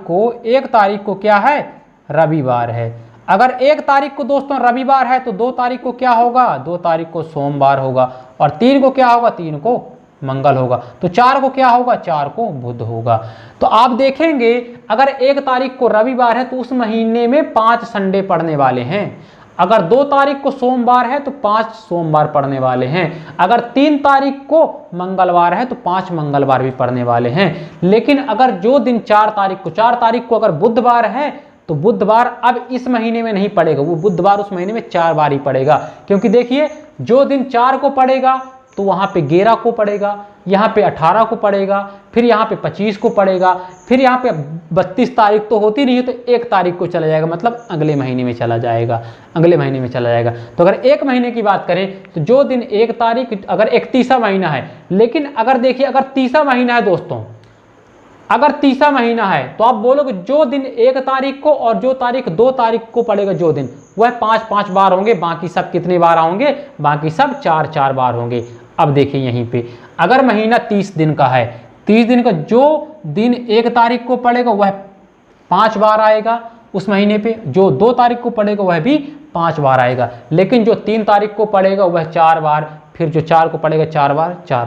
को क्या है, रविवार है। अगर 1 तारीख को दोस्तों रविवार है तो 2 तारीख को क्या होगा, 2 तारीख को सोमवार होगा और 3 को क्या होगा, 3 को मंगल होगा। तो 4 को क्या होगा, 4 को बुध होगा। तो आप देखेंगे अगर 1 तारीख को रविवार है तो उस महीने में 5 संडे पड़ने वाले हैं। अगर 2 तारीख को सोमवार है तो 5 सोमवार पड़ने वाले हैं। अगर 3 तारीख को मंगलवार है तो 5 मंगलवार भी पड़ने वाले हैं। लेकिन अगर जो दिन 4 तारीख को अगर बुधवार है तो बुधवार अब इस महीने में नहीं पड़ेगा, वो बुधवार उस महीने में 4 बार ही पड़ेगा। क्योंकि देखिए जो दिन 4 को पड़ेगा तो वहाँ पे 11 को पड़ेगा, यहाँ पे 18 को पड़ेगा, फिर यहाँ पे 25 को पड़ेगा, फिर यहाँ पे 32 तारीख तो होती नहीं है तो 1 तारीख को चला जाएगा, मतलब अगले महीने में चला जाएगा, अगले महीने में चला जाएगा। तो अगर 1 महीने की बात करें तो जो दिन 1 तारीख, अगर 31वां महीना है, लेकिन अगर देखिए अगर 30वां महीना है दोस्तों, अगर 30वां महीना है तो आप बोलोगे जो दिन 1 तारीख को और जो तारीख 2 तारीख को पड़ेगा जो दिन, वह 5-5 बार होंगे, बाकी सब कितने बार होंगे, बाकी सब 4-4 बार होंगे। अब देखिए यहीं पे अगर महीना 30 दिन का है, 30 दिन का जो दिन 1 तारीख को पड़ेगा वह 5 बार आएगा उस महीने पे, जो 2 तारीख को पड़ेगा वह भी 5 बार आएगा, लेकिन जो 3 तारीख को पड़ेगा वह 4 बार, फिर जो 4 को पड़ेगा 4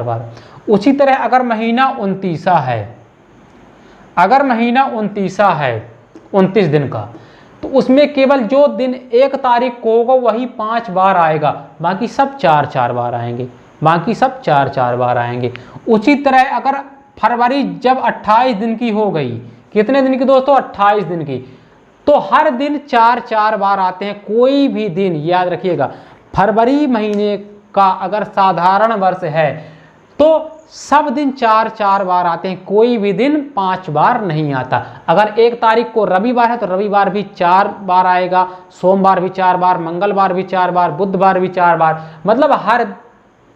बार। उसी तरह अगर महीना 29 है, अगर महीना 29 है 29 दिन का, तो उसमें केवल जो दिन 1 तारीख को होगा वही 5 बार आएगा, बाकी सब 4-4 बार आएंगे, बाकी सब 4-4 बार आएंगे। उसी तरह अगर फरवरी जब 28 दिन की हो गई, कितने दिन की दोस्तों, 28 दिन की, तो हर दिन 4-4 बार आते हैं। कोई भी दिन याद रखिएगा, फरवरी महीने का अगर साधारण वर्ष है तो सब दिन 4-4 बार आते हैं, कोई भी दिन 5 बार नहीं आता। अगर 1 तारीख को रविवार है तो रविवार भी 4 बार आएगा, सोमवार भी 4 बार, मंगलवार भी 4 बार, बुधवार भी 4 बार, मतलब हर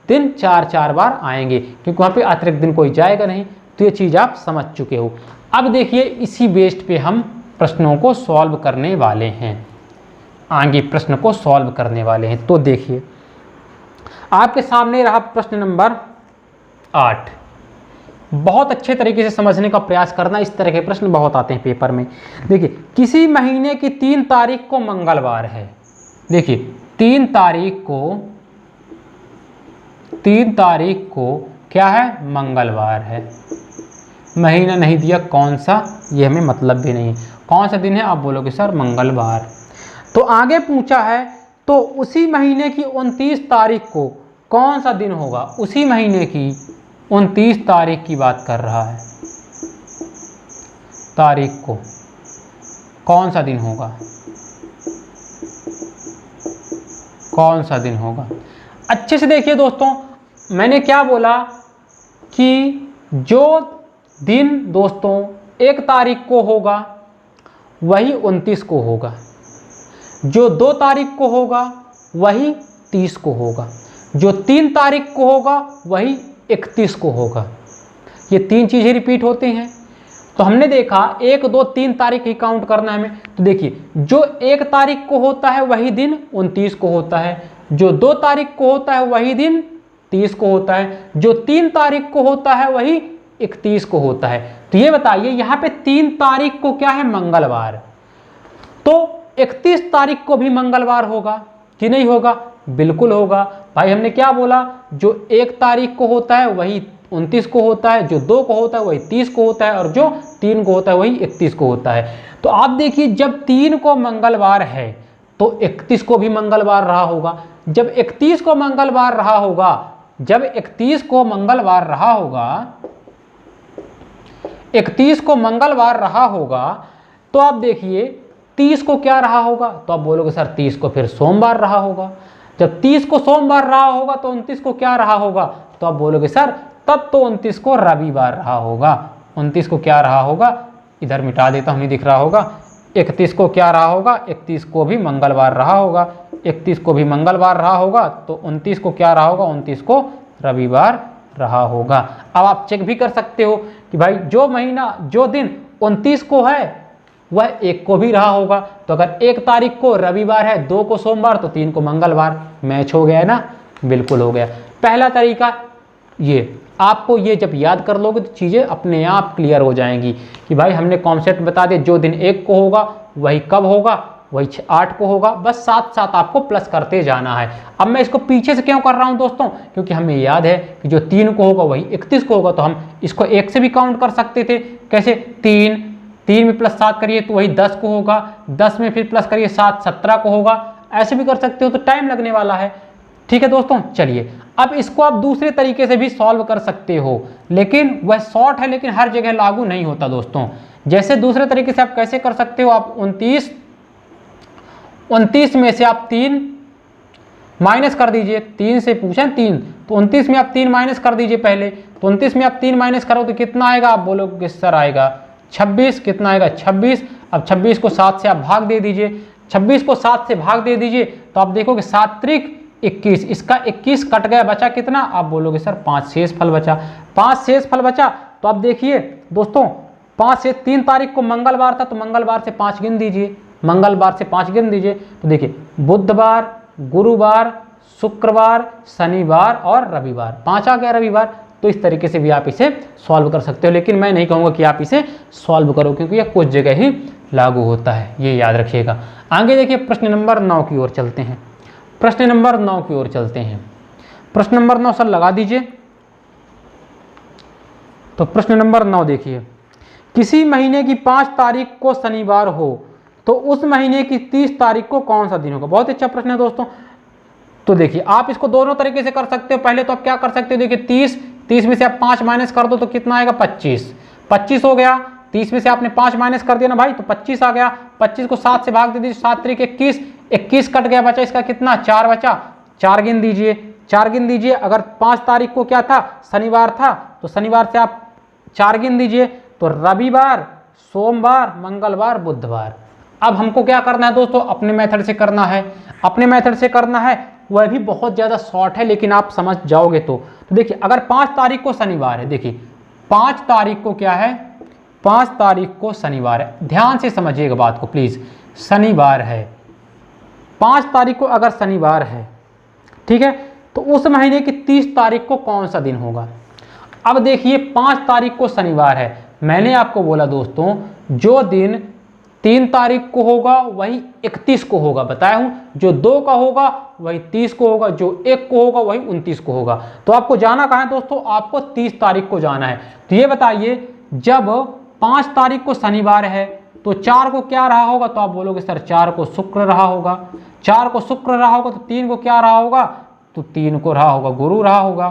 दिन 4-4 बार आएंगे, क्योंकि वहाँ पे अतिरिक्त दिन कोई जाएगा नहीं। तो ये चीज़ आप समझ चुके हो। अब देखिए इसी बेस्ड पे हम प्रश्नों को सॉल्व करने वाले हैं, आगे प्रश्न को सॉल्व करने वाले हैं। तो देखिए आपके सामने रहा प्रश्न नंबर 8। बहुत अच्छे तरीके से समझने का प्रयास करना, इस तरह के प्रश्न बहुत आते हैं पेपर में। देखिए किसी महीने की 3 तारीख को मंगलवार है, देखिए 3 तारीख को क्या है, मंगलवार है। महीना नहीं दिया कौन सा, ये हमें मतलब भी नहीं, कौन सा दिन है, आप बोलोगे सर मंगलवार। तो आगे पूछा है तो उसी महीने की 29 तारीख को कौन सा दिन होगा, उसी महीने की 29 तारीख की बात कर रहा है, तारीख को कौन सा दिन होगा, कौन सा दिन होगा। अच्छे से देखिए दोस्तों, मैंने क्या बोला कि जो दिन दोस्तों 1 तारीख को होगा वही 29 को होगा, जो 2 तारीख को होगा वही 30 को होगा, जो 3 तारीख को होगा वही 31 को होगा। ये 3 चीज़ें रिपीट होती हैं। तो हमने देखा 1, 2, 3 तारीख ही काउंट करना है हमें। तो देखिए जो 1 तारीख को होता है वही दिन 29 को होता है, जो 2 तारीख को होता है वही दिन 30 को होता है, जो 3 तारीख को होता है वही 31 को होता है। तो ये बताइए यहाँ पे 3 तारीख को क्या है, मंगलवार, तो 31 तारीख को भी मंगलवार होगा कि नहीं होगा, बिल्कुल होगा। भाई हमने क्या बोला, जो 1 तारीख को होता है वही 29 को होता है, जो 2 को होता है वही 30 को होता है, और जो 3 को होता है वही 31 को होता है। तो आप देखिए जब 3 को मंगलवार है तो 31 को भी मंगलवार रहा होगा। जब 31 को मंगलवार रहा होगा, जब 31 को मंगलवार रहा होगा, 31 को मंगलवार रहा होगा, तो आप देखिए 30 को क्या रहा होगा, तो आप बोलोगे सर 30 को फिर सोमवार रहा होगा। जब 30 को सोमवार रहा होगा तो 29 को क्या रहा होगा, तो आप बोलोगे सर तब तो 29 को रविवार रहा होगा। 29 को क्या रहा होगा, इधर मिटा देता हूं, नहीं दिख रहा होगा। 31 को क्या रहा होगा, 31 को भी मंगलवार रहा होगा। 31 को भी मंगलवार रहा होगा तो 29 को क्या रहा होगा, 29 को रविवार रहा होगा। अब आप चेक भी कर सकते हो कि भाई जो महीना, जो दिन 29 को है वह 1 को भी रहा होगा। तो अगर 1 तारीख को रविवार है, 2 को सोमवार, तो 3 को मंगलवार। मैच हो गया है ना, बिल्कुल हो गया। पहला तरीका ये, आपको ये जब याद कर लोगे तो चीज़ें अपने आप क्लियर हो जाएंगी कि भाई हमने कॉन्सेप्ट बता दिया, जो दिन 1 को होगा वही कब होगा, वही 8 को होगा। बस साथ साथ आपको प्लस करते जाना है। अब मैं इसको पीछे से क्यों कर रहा हूं दोस्तों, क्योंकि हमें याद है कि जो 3 को होगा वही 31 को होगा, तो हम इसको 1 से भी काउंट कर सकते थे। कैसे, 3 में प्लस 7 करिए तो वही 10 को होगा, 10 में फिर प्लस करिए 7, 17 को होगा। ऐसे भी कर सकते हो, तो टाइम लगने वाला है। ठीक है दोस्तों, चलिए अब इसको आप दूसरे तरीके से भी सॉल्व कर सकते हो, लेकिन वह शॉर्ट है, लेकिन हर जगह लागू नहीं होता दोस्तों। जैसे दूसरे तरीके से आप कैसे कर सकते हो, आप 29 में से आप 3 माइनस कर दीजिए। 3 से पूछें 3, तो 29 में आप 3 माइनस कर दीजिए पहले। तो 29 में आप 3 माइनस करो तो कितना आएगा, आप बोलोगे सर आएगा 26। कितना आएगा, 26। अब 26 को 7 से आप भाग दे दीजिए। 26 को 7 से भाग दे दीजिए तो आप देखोगे 7 त्रिक 21, इसका 21 कट गया, बचा कितना, आप बोलोगे सर 5 शेष फल बचा। 5 शेष फल बचा। तो आप देखिए दोस्तों, 5 से 3 तारीख को मंगलवार था, तो मंगलवार से 5 गिन दीजिए। मंगलवार से 5 गिन दीजिए तो देखिए बुधवार, गुरुवार, शुक्रवार, शनिवार और रविवार, 5 आ गया रविवार। तो इस तरीके से भी आप इसे सॉल्व कर सकते हो, लेकिन मैं नहीं कहूँगा कि आप इसे सॉल्व करो, क्योंकि यह कुछ जगह ही लागू होता है, ये याद रखिएगा। आगे देखिए प्रश्न नंबर 9 की ओर चलते हैं। प्रश्न नंबर 9 की ओर चलते हैं। प्रश्न नंबर 9 सर लगा दीजिए। तो प्रश्न नंबर 9 देखिए, किसी महीने की 5 तारीख को शनिवार हो तो उस महीने की 30 तारीख को कौन सा दिन होगा। बहुत अच्छा प्रश्न है दोस्तों। तो देखिए आप इसको दोनों तरीके से कर सकते हो। पहले तो आप क्या कर सकते हो, देखिए 30 में से आप 5 माइनस कर दो तो कितना आएगा, 25 हो गया। 30 में से आपने 5 माइनस कर दिया ना भाई, तो 25 आ गया। 25 को 7 से भाग दे दीजिए, 7 त्रिक 21 कट गया, बचा इसका कितना, 4 बचा। 4 गिन दीजिए, 4 गिन दीजिए। अगर 5 तारीख को क्या था, शनिवार था, तो शनिवार से आप 4 गिन दीजिए, तो रविवार, सोमवार, मंगलवार, बुधवार। अब हमको क्या करना है दोस्तों, अपने मेथड से करना है। अपने मेथड से करना है, वह भी बहुत ज़्यादा शॉर्ट है, लेकिन आप समझ जाओगे तो देखिए अगर 5 तारीख को शनिवार है, देखिए 5 तारीख को क्या है, 5 तारीख को शनिवार है। ध्यान से समझिएगा बात को प्लीज़, शनिवार है। 5 तारीख को अगर शनिवार है, ठीक है, तो उस महीने की 30 तारीख को कौन सा दिन होगा। अब देखिए 5 तारीख को शनिवार है, मैंने आपको बोला दोस्तों जो दिन 3 तारीख को होगा वही 31 को होगा, बताया हूं। जो 2 का होगा वही 30 को होगा, जो 1 को होगा वही 29 को होगा। तो आपको जाना कहाँ है दोस्तों, आपको 30 तारीख को जाना है। तो ये बताइए जब 5 तारीख को शनिवार है तो 4 को क्या रहा होगा, तो आप बोलोगे सर 4 को शुक्र रहा होगा। 4 को शुक्र रहा होगा तो 3 को क्या रहा होगा, तो 3 को रहा होगा गुरु रहा होगा।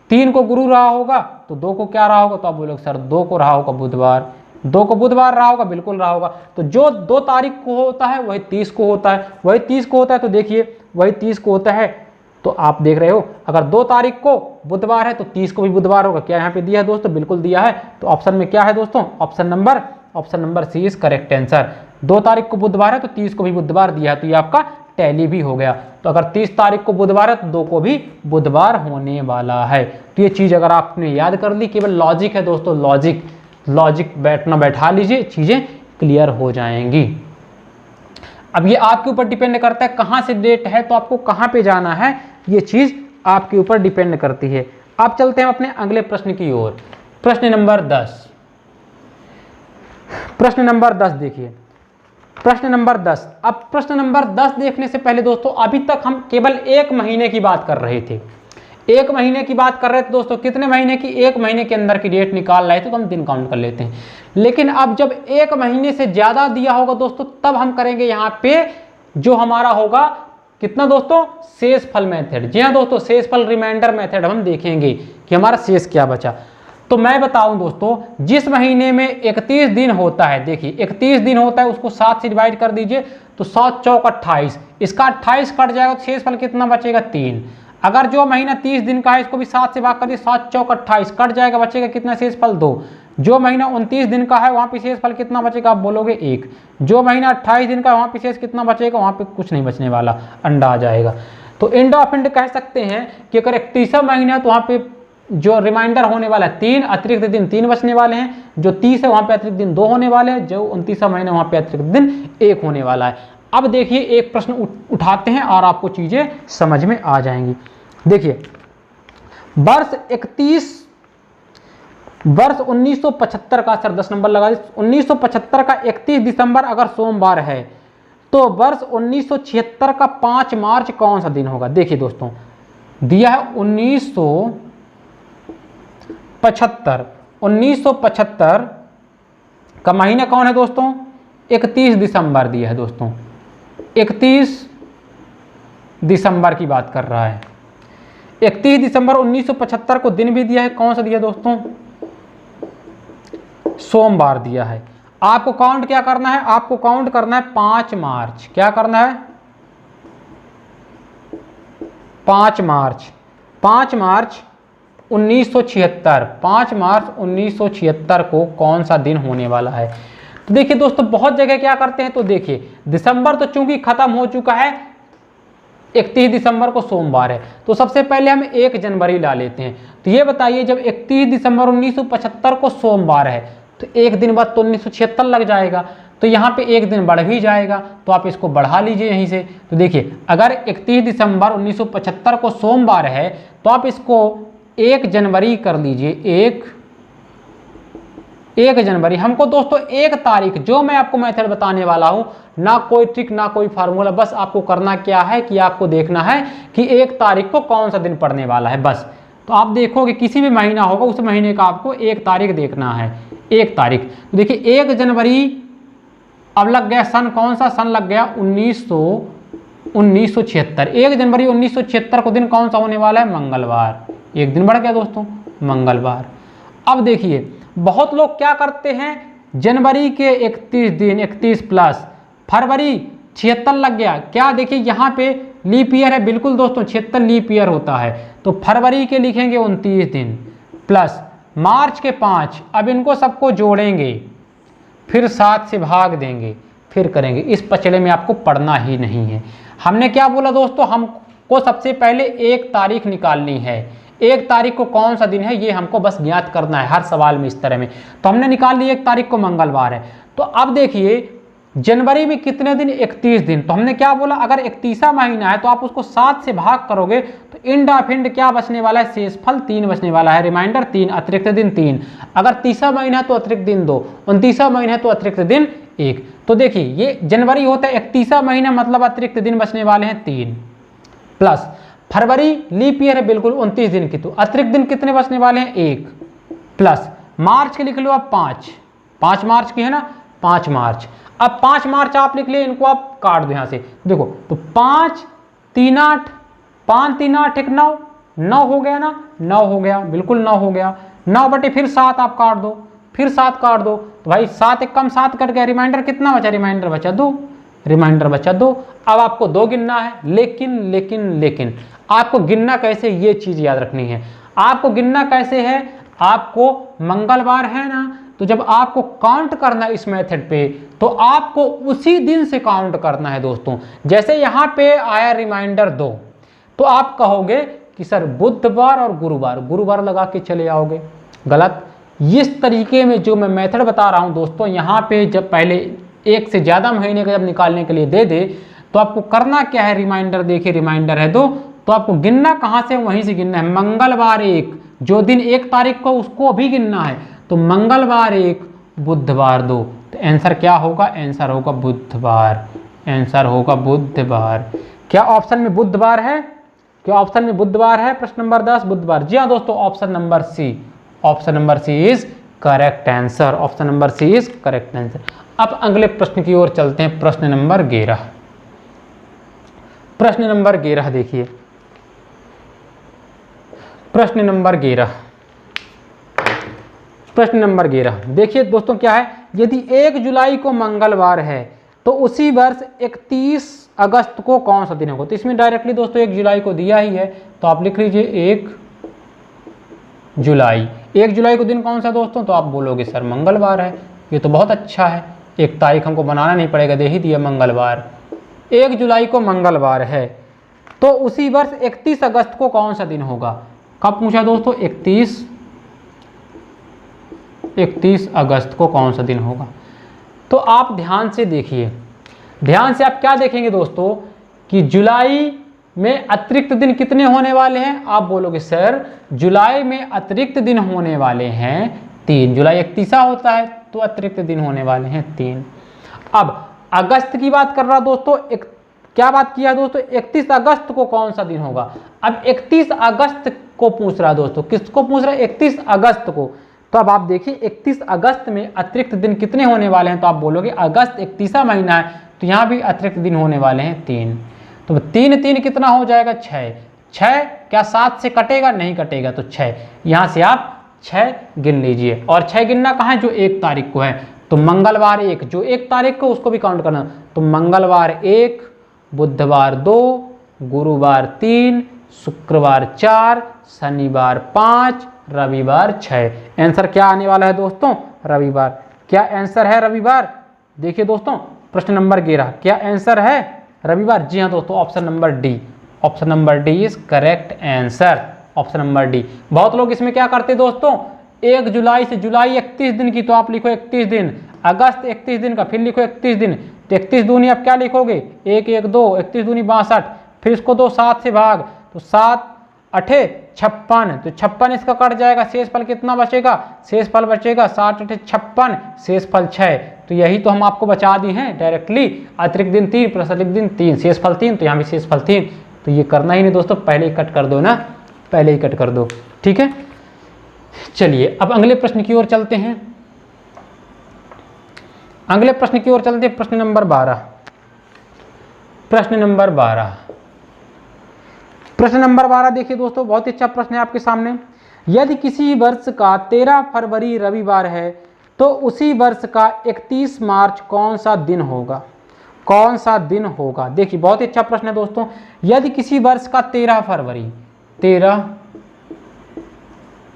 3 को गुरु रहा होगा तो 2 को क्या रहा होगा, तो आप बोलोगे सर 2 को रहा होगा बुधवार। 2 को बुधवार रहा होगा, बिल्कुल रहा होगा। तो जो 2 तारीख को होता है वही 30 को होता है, वही 30 को होता है। तो देखिए वही 30 को होता है, तो आप देख रहे हो अगर 2 तारीख को बुधवार है तो 30 को भी बुधवार होगा। क्या यहाँ पे दिया है दोस्तों, बिल्कुल दिया है। तो ऑप्शन में क्या है दोस्तों, option number C is correct answer. 2 तारीख को बुधवार है तो 30 को भी बुधवार दिया है, तो ये आपका टैली भी हो गया। तो अगर 30 तारीख को बुधवार है तो 2 को भी बुधवार होने वाला है। तो ये चीज़ अगर आपने याद कर ली, केवल लॉजिक है दोस्तों, लॉजिक बैठा लीजिए, चीज़ें क्लियर हो जाएंगी। अब ये आपके ऊपर डिपेंड करता है कहाँ से डेट है, तो आपको कहाँ पे जाना है, ये चीज़ आपके ऊपर डिपेंड करती है। अब चलते हैं अपने अगले प्रश्न की ओर। प्रश्न नंबर 10 देखिए, प्रश्न नंबर 10। अब प्रश्न नंबर 10 देखने से पहले दोस्तों, अभी तक हम केवल 1 महीने की बात कर रहे थे। 1 महीने की बात कर रहे थे दोस्तों, कितने महीने की? 1 महीने के अंदर की डेट निकाल रहे थे, तो हम दिन काउंट कर लेते हैं। लेकिन अब जब 1 महीने से ज्यादा दिया होगा दोस्तों, तब हम करेंगे यहाँ पे जो हमारा होगा कितना दोस्तों? शेषफल मेथड। जी हाँ दोस्तों, शेषफल रिमाइंडर मेथड हम देखेंगे कि हमारा शेष क्या बचा। तो मैं बताऊं दोस्तों, जिस महीने में 31 दिन होता है, देखिए 31 दिन होता है, उसको 7 से डिवाइड कर दीजिए, तो 7 चौक 28, इसका 28 कट जाएगा, तो शेषफल कितना बचेगा? 3। अगर जो महीना 30 दिन का है, इसको भी 7 से भाग कर दिए, 7 चौक 28 कट जाएगा, बचेगा कितना? शेषफल 2। जो महीना 29 दिन का है, वहां पे शेषफल कितना बचेगा? आप बोलोगे 1। जो महीना 28 दिन का है, वहां पे शेष कितना बचेगा? वहां पे कुछ नहीं बचने वाला, अंडा आ जाएगा। तो एंड ऑफ एंड कह सकते हैं कि अगर 31वां महीना है तो वहां पे जो रिमाइंडर होने वाला है 3, अतिरिक्त दिन 3 बचने वाले हैं। जो 30 है वहां पे अतिरिक्त दिन 2 होने वाले हैं। जो 29वां महीना वहां पे अतिरिक्त दिन 1 होने वाला है। अब देखिए एक प्रश्न उठाते हैं और आपको चीजें समझ में आ जाएंगी। देखिए वर्ष 1975 का, सर 10 नंबर लगा दीजिए, 1975 का 31 दिसंबर अगर सोमवार है, तो वर्ष 1976 का 5 मार्च कौन सा दिन होगा? देखिए दोस्तों, दिया है 1975 का महीना कौन है दोस्तों? 31 दिसंबर दिया है दोस्तों, 31 दिसंबर की बात कर रहा है। 31 दिसंबर 1975 को दिन भी दिया है, कौन सा दिया दोस्तों? सोमवार दिया है। आपको काउंट क्या करना है? आपको काउंट करना है 5 मार्च। क्या करना है? 5 मार्च 1976, 5 मार्च 1976 को कौन सा दिन होने वाला है? तो देखिए दोस्तों, बहुत जगह क्या करते हैं, तो देखिए दिसंबर तो चूंकि खत्म हो चुका है, 31 दिसंबर को सोमवार है, तो सबसे पहले हम 1 जनवरी ला लेते हैं। तो ये बताइए, जब 31 दिसंबर 1975 को सोमवार है, तो 1 दिन बाद तो 1976 लग जाएगा, तो यहाँ पे 1 दिन बढ़ ही जाएगा, तो आप इसको बढ़ा लीजिए यहीं से। तो देखिए, अगर 31 दिसंबर 1975 को सोमवार है, तो आप इसको 1 जनवरी कर लीजिए। 1 जनवरी। हमको दोस्तों 1 तारीख, जो मैं आपको मेथड बताने वाला हूं, ना कोई ट्रिक ना कोई फार्मूला, बस आपको करना क्या है कि आपको देखना है कि 1 तारीख को कौन सा दिन पड़ने वाला है, बस। तो आप देखोगे किसी भी महीना होगा, उस महीने का आपको 1 तारीख देखना है। 1 तारीख, तो देखिए 1 जनवरी अब लग गया सन, कौन सा सन लग गया? 1976। 1 जनवरी 1976 को दिन कौन सा होने वाला है? मंगलवार। 1 दिन बढ़ गया दोस्तों, मंगलवार। अब देखिए बहुत लोग क्या करते हैं, जनवरी के 31 दिन, 31 प्लस फरवरी 76 लग गया। क्या देखिए यहाँ पे लीप ईयर है, बिल्कुल दोस्तों 76 लीप ईयर होता है, तो फरवरी के लिखेंगे 29 दिन प्लस मार्च के 5। अब इनको सबको जोड़ेंगे, फिर 7 से भाग देंगे, फिर करेंगे। इस पचड़े में आपको पढ़ना ही नहीं है। हमने क्या बोला दोस्तों, हमको सबसे पहले 1 तारीख निकालनी है। 1 तारीख को कौन सा दिन है, ये हमको बस ज्ञात करना है हर सवाल में इस तरह में। तो हमने निकाल लिया 1 तारीख को मंगलवार है। तो अब देखिए जनवरी में कितने दिन? 31 दिन। तो हमने क्या बोला, अगर 31वां महीना है तो आप उसको 7 से भाग करोगे, तो एंड ऑफ एंड क्या बचने वाला है? शेषफल 3 बचने वाला है, रिमाइंडर 3, अतिरिक्त दिन 3। अगर 30वां महीना है तो अतिरिक्त दिन 2, 29वां महीना है तो अतिरिक्त दिन 1। तो देखिए ये जनवरी होता है 31वां महीना, मतलब अतिरिक्त दिन बचने वाले हैं 3, प्लस फरवरी लीप ईयर है बिल्कुल 29 दिन की, तो अतिरिक्त दिन कितने बचने वाले हैं? 1, प्लस मार्च के लिख लो आप 5 मार्च की है ना, 5 मार्च। अब 5 मार्च आप लिख लिए, इनको आप काट दो यहां से, देखो तो 5 3 8, 5 3 8 1 9, 9 हो गया ना, 9 हो गया, बिल्कुल 9 हो गया। 9 बटे फिर 7 आप काट दो, फिर 7 काट दो, तो भाई 7 एक कम 7 कट गया, रिमाइंडर कितना बचा? रिमाइंडर बचा 2, रिमाइंडर बचा 2। अब आपको 2 गिनना है, लेकिन आपको गिनना कैसे, ये चीज याद रखनी है। आपको गिनना कैसे है, आपको मंगलवार है ना, तो जब आपको काउंट करना है इस मेथड पे, तो आपको उसी दिन से काउंट करना है दोस्तों। जैसे यहाँ पे आया रिमाइंडर 2, तो आप कहोगे कि सर बुधवार और गुरुवार लगा के चले आओगे, गलत। इस तरीके में जो मैं मेथड बता रहा हूँ दोस्तों, यहाँ पे जब पहले 1 से ज़्यादा महीने का जब निकालने के लिए दे दे, तो आपको करना क्या है, रिमाइंडर देखिए रिमाइंडर है 2, तो आपको गिनना कहाँ से? वहीं से गिनना है। मंगलवार 1, जो दिन 1 तारीख को उसको भी गिनना है, तो मंगलवार 1, बुधवार 2। तो आंसर क्या होगा? आंसर होगा बुधवार। आंसर होगा बुधवार। क्या ऑप्शन में बुधवार है? क्या ऑप्शन में बुधवार है? प्रश्न नंबर 10 बुधवार। जी हाँ दोस्तों, option number C, option number C is correct answer. Option number C is correct answer. अब अगले प्रश्न की ओर चलते हैं, प्रश्न नंबर 11। प्रश्न नंबर 11 देखिए, प्रश्न नंबर 11, प्रश्न नंबर 11 देखिए दोस्तों क्या है, यदि 1 जुलाई को मंगलवार है तो उसी वर्ष 31 अगस्त को कौन सा दिन होगा? तो इसमें डायरेक्टली दोस्तों 1 जुलाई को दिया ही है, तो आप लिख लीजिए 1 जुलाई। 1 जुलाई को दिन कौन सा दोस्तों? तो आप बोलोगे सर मंगलवार है। ये तो बहुत अच्छा है, एक तारीख हमको बनाना नहीं पड़ेगा, दे ही दिया मंगलवार। 1 जुलाई को मंगलवार है तो उसी वर्ष 31 अगस्त को कौन सा दिन होगा? कब पूछा दोस्तों? 31 अगस्त को कौन सा दिन होगा? तो आप ध्यान से देखिए, ध्यान से आप क्या देखेंगे दोस्तों कि जुलाई में अतिरिक्त दिन कितने होने वाले हैं? आप बोलोगे सर जुलाई में अतिरिक्त दिन होने वाले हैं 3। जुलाई 31 होता है तो अतिरिक्त दिन होने वाले हैं 3। अब अगस्त की बात कर रहा दोस्तों, क्या बात किया दोस्तों? 31 अगस्त को कौन सा दिन होगा? अब 31 अगस्त को पूछ रहा दोस्तों, किसको पूछ रहा है? 31 अगस्त को। तो अब आप देखिए 31 अगस्त में अतिरिक्त दिन कितने होने वाले हैं? तो आप बोलोगे अगस्त 31वां महीना है तो यहाँ भी अतिरिक्त दिन होने वाले हैं 3। तो 3 कितना हो जाएगा? 6। 6 क्या 7 से कटेगा? नहीं कटेगा, तो 6। यहाँ से आप 6 गिन लीजिए, और 6 गिनना कहाँ है? जो 1 तारीख को है, तो मंगलवार 1, जो 1 तारीख को उसको भी काउंट करना। तो मंगलवार 1, बुधवार 2, गुरुवार 3, शुक्रवार 4, शनिवार 5, रविवार 6। आंसर क्या आने वाला है दोस्तों? रविवार। क्या आंसर है रविवार? देखिए दोस्तों प्रश्न नंबर 11, क्या आंसर है? रविवार। जी हाँ दोस्तों, option number D, option number D is correct answer. Option number D. बहुत लोग इसमें क्या करते दोस्तों, 1 जुलाई से जुलाई 31 दिन की, तो आप लिखो 31 दिन, अगस्त 31 दिन का, फिर लिखो 31 दिन, तो 31 दूनी आप क्या लिखोगे? 1 1 2, 31 दूनी 62, फिर इसको दो 7 से भाग, तो 7 8 56, तो 56 इसका कट जाएगा, शेष फल कितना बचेगा? शेष फल बचेगा 7 8 56, शेष फल 6। तो यही तो हम आपको बचा दी हैं डायरेक्टली, अतिरिक्त दिन 3 प्लस अतिरिक्त दिन 3, शेष फल 3, तो यहाँ भी शेष फल 3। तो ये करना ही नहीं दोस्तों, पहले ही कट कर दो ना, पहले ही कट कर दो, ठीक है। चलिए अब अगले प्रश्न की ओर चलते हैं, अगले प्रश्न की ओर चलते हैं, प्रश्न नंबर 12। प्रश्न नंबर 12, प्रश्न नंबर 12 देखिए दोस्तों, बहुत ही अच्छा प्रश्न है आपके सामने। यदि किसी वर्ष का 13 फरवरी रविवार है तो उसी वर्ष का 31 मार्च कौन सा दिन होगा? कौन सा दिन होगा? देखिए बहुत ही अच्छा प्रश्न है दोस्तों। यदि किसी वर्ष का 13 फरवरी, 13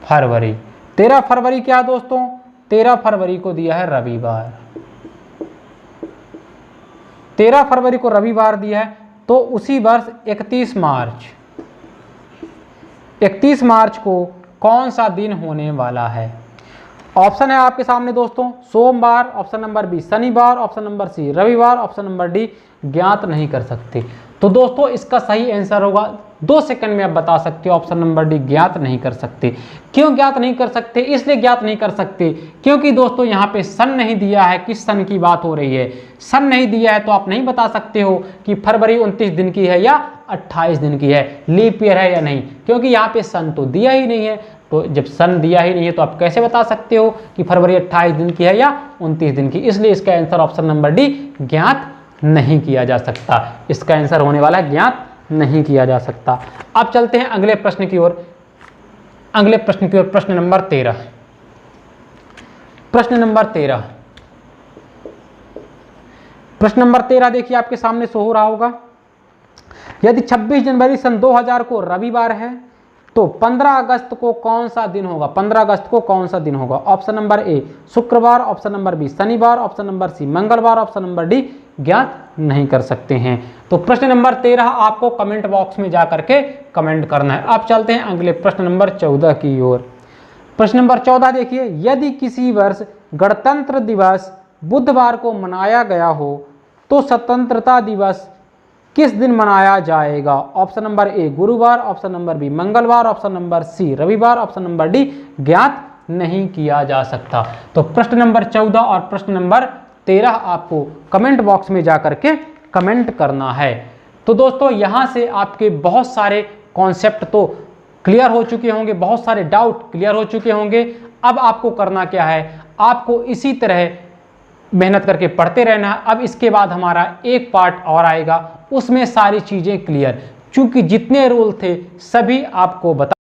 फरवरी, 13 फरवरी क्या दोस्तों? 13 फरवरी को दिया है रविवार, 13 फरवरी को रविवार दिया है, तो उसी वर्ष 31 मार्च, 31 मार्च को कौन सा दिन होने वाला है? ऑप्शन है आपके सामने दोस्तों, सोमवार, ऑप्शन नंबर बी शनिवार, ऑप्शन नंबर सी रविवार, ऑप्शन नंबर डी ज्ञात नहीं कर सकते। तो दोस्तों इसका सही आंसर होगा, 2 सेकंड में आप बता सकते हो, ऑप्शन नंबर डी ज्ञात नहीं कर सकते। क्यों ज्ञात नहीं कर सकते? इसलिए ज्ञात नहीं कर सकते क्योंकि दोस्तों यहाँ पे सन नहीं दिया है, किस सन की बात हो रही है, सन नहीं दिया है, तो आप नहीं बता सकते हो कि फरवरी 29 दिन की है या 28 दिन की है, लीप ईयर है या नहीं, क्योंकि यहाँ पे सन तो दिया ही नहीं है। तो जब सन दिया ही नहीं है तो आप कैसे बता सकते हो कि फरवरी 28 दिन की है या 29 दिन की? इसलिए इसका आंसर ऑप्शन नंबर डी ज्ञात नहीं किया जा सकता, इसका आंसर होने वाला है ज्ञात नहीं किया जा सकता। अब चलते हैं अगले प्रश्न की ओर, अगले प्रश्न की ओर, प्रश्न नंबर 13। प्रश्न नंबर 13, प्रश्न नंबर 13 देखिए आपके सामने शो हो रहा होगा। यदि 26 जनवरी सन 2000 को रविवार है तो 15 अगस्त को कौन सा दिन होगा? 15 अगस्त को कौन सा दिन होगा? ऑप्शन नंबर ए शुक्रवार, ऑप्शन नंबर बी शनिवार, ऑप्शन नंबर सी मंगलवार, ऑप्शन नंबर डी ज्ञात नहीं कर सकते हैं। तो प्रश्न नंबर 13 आपको कमेंट बॉक्स में जा करके कमेंट करना है। अब चलते हैं अगले प्रश्न नंबर 14 की ओर। प्रश्न नंबर 14 देखिए, यदि किसी वर्ष गणतंत्र दिवस बुधवार को मनाया गया हो तो स्वतंत्रता दिवस किस दिन मनाया जाएगा? ऑप्शन नंबर ए गुरुवार, ऑप्शन नंबर बी मंगलवार, ऑप्शन नंबर सी रविवार, ऑप्शन नंबर डी ज्ञात नहीं किया जा सकता। तो प्रश्न नंबर 14 और प्रश्न नंबर 13 आपको कमेंट बॉक्स में जा करके कमेंट करना है। तो दोस्तों यहाँ से आपके बहुत सारे कॉन्सेप्ट तो क्लियर हो चुके होंगे, बहुत सारे डाउट क्लियर हो चुके होंगे। अब आपको करना क्या है, आपको इसी तरह मेहनत करके पढ़ते रहना है। अब इसके बाद हमारा एक पार्ट और आएगा, उसमें सारी चीज़ें क्लियर, चूंकि जितने रूल थे सभी आपको बता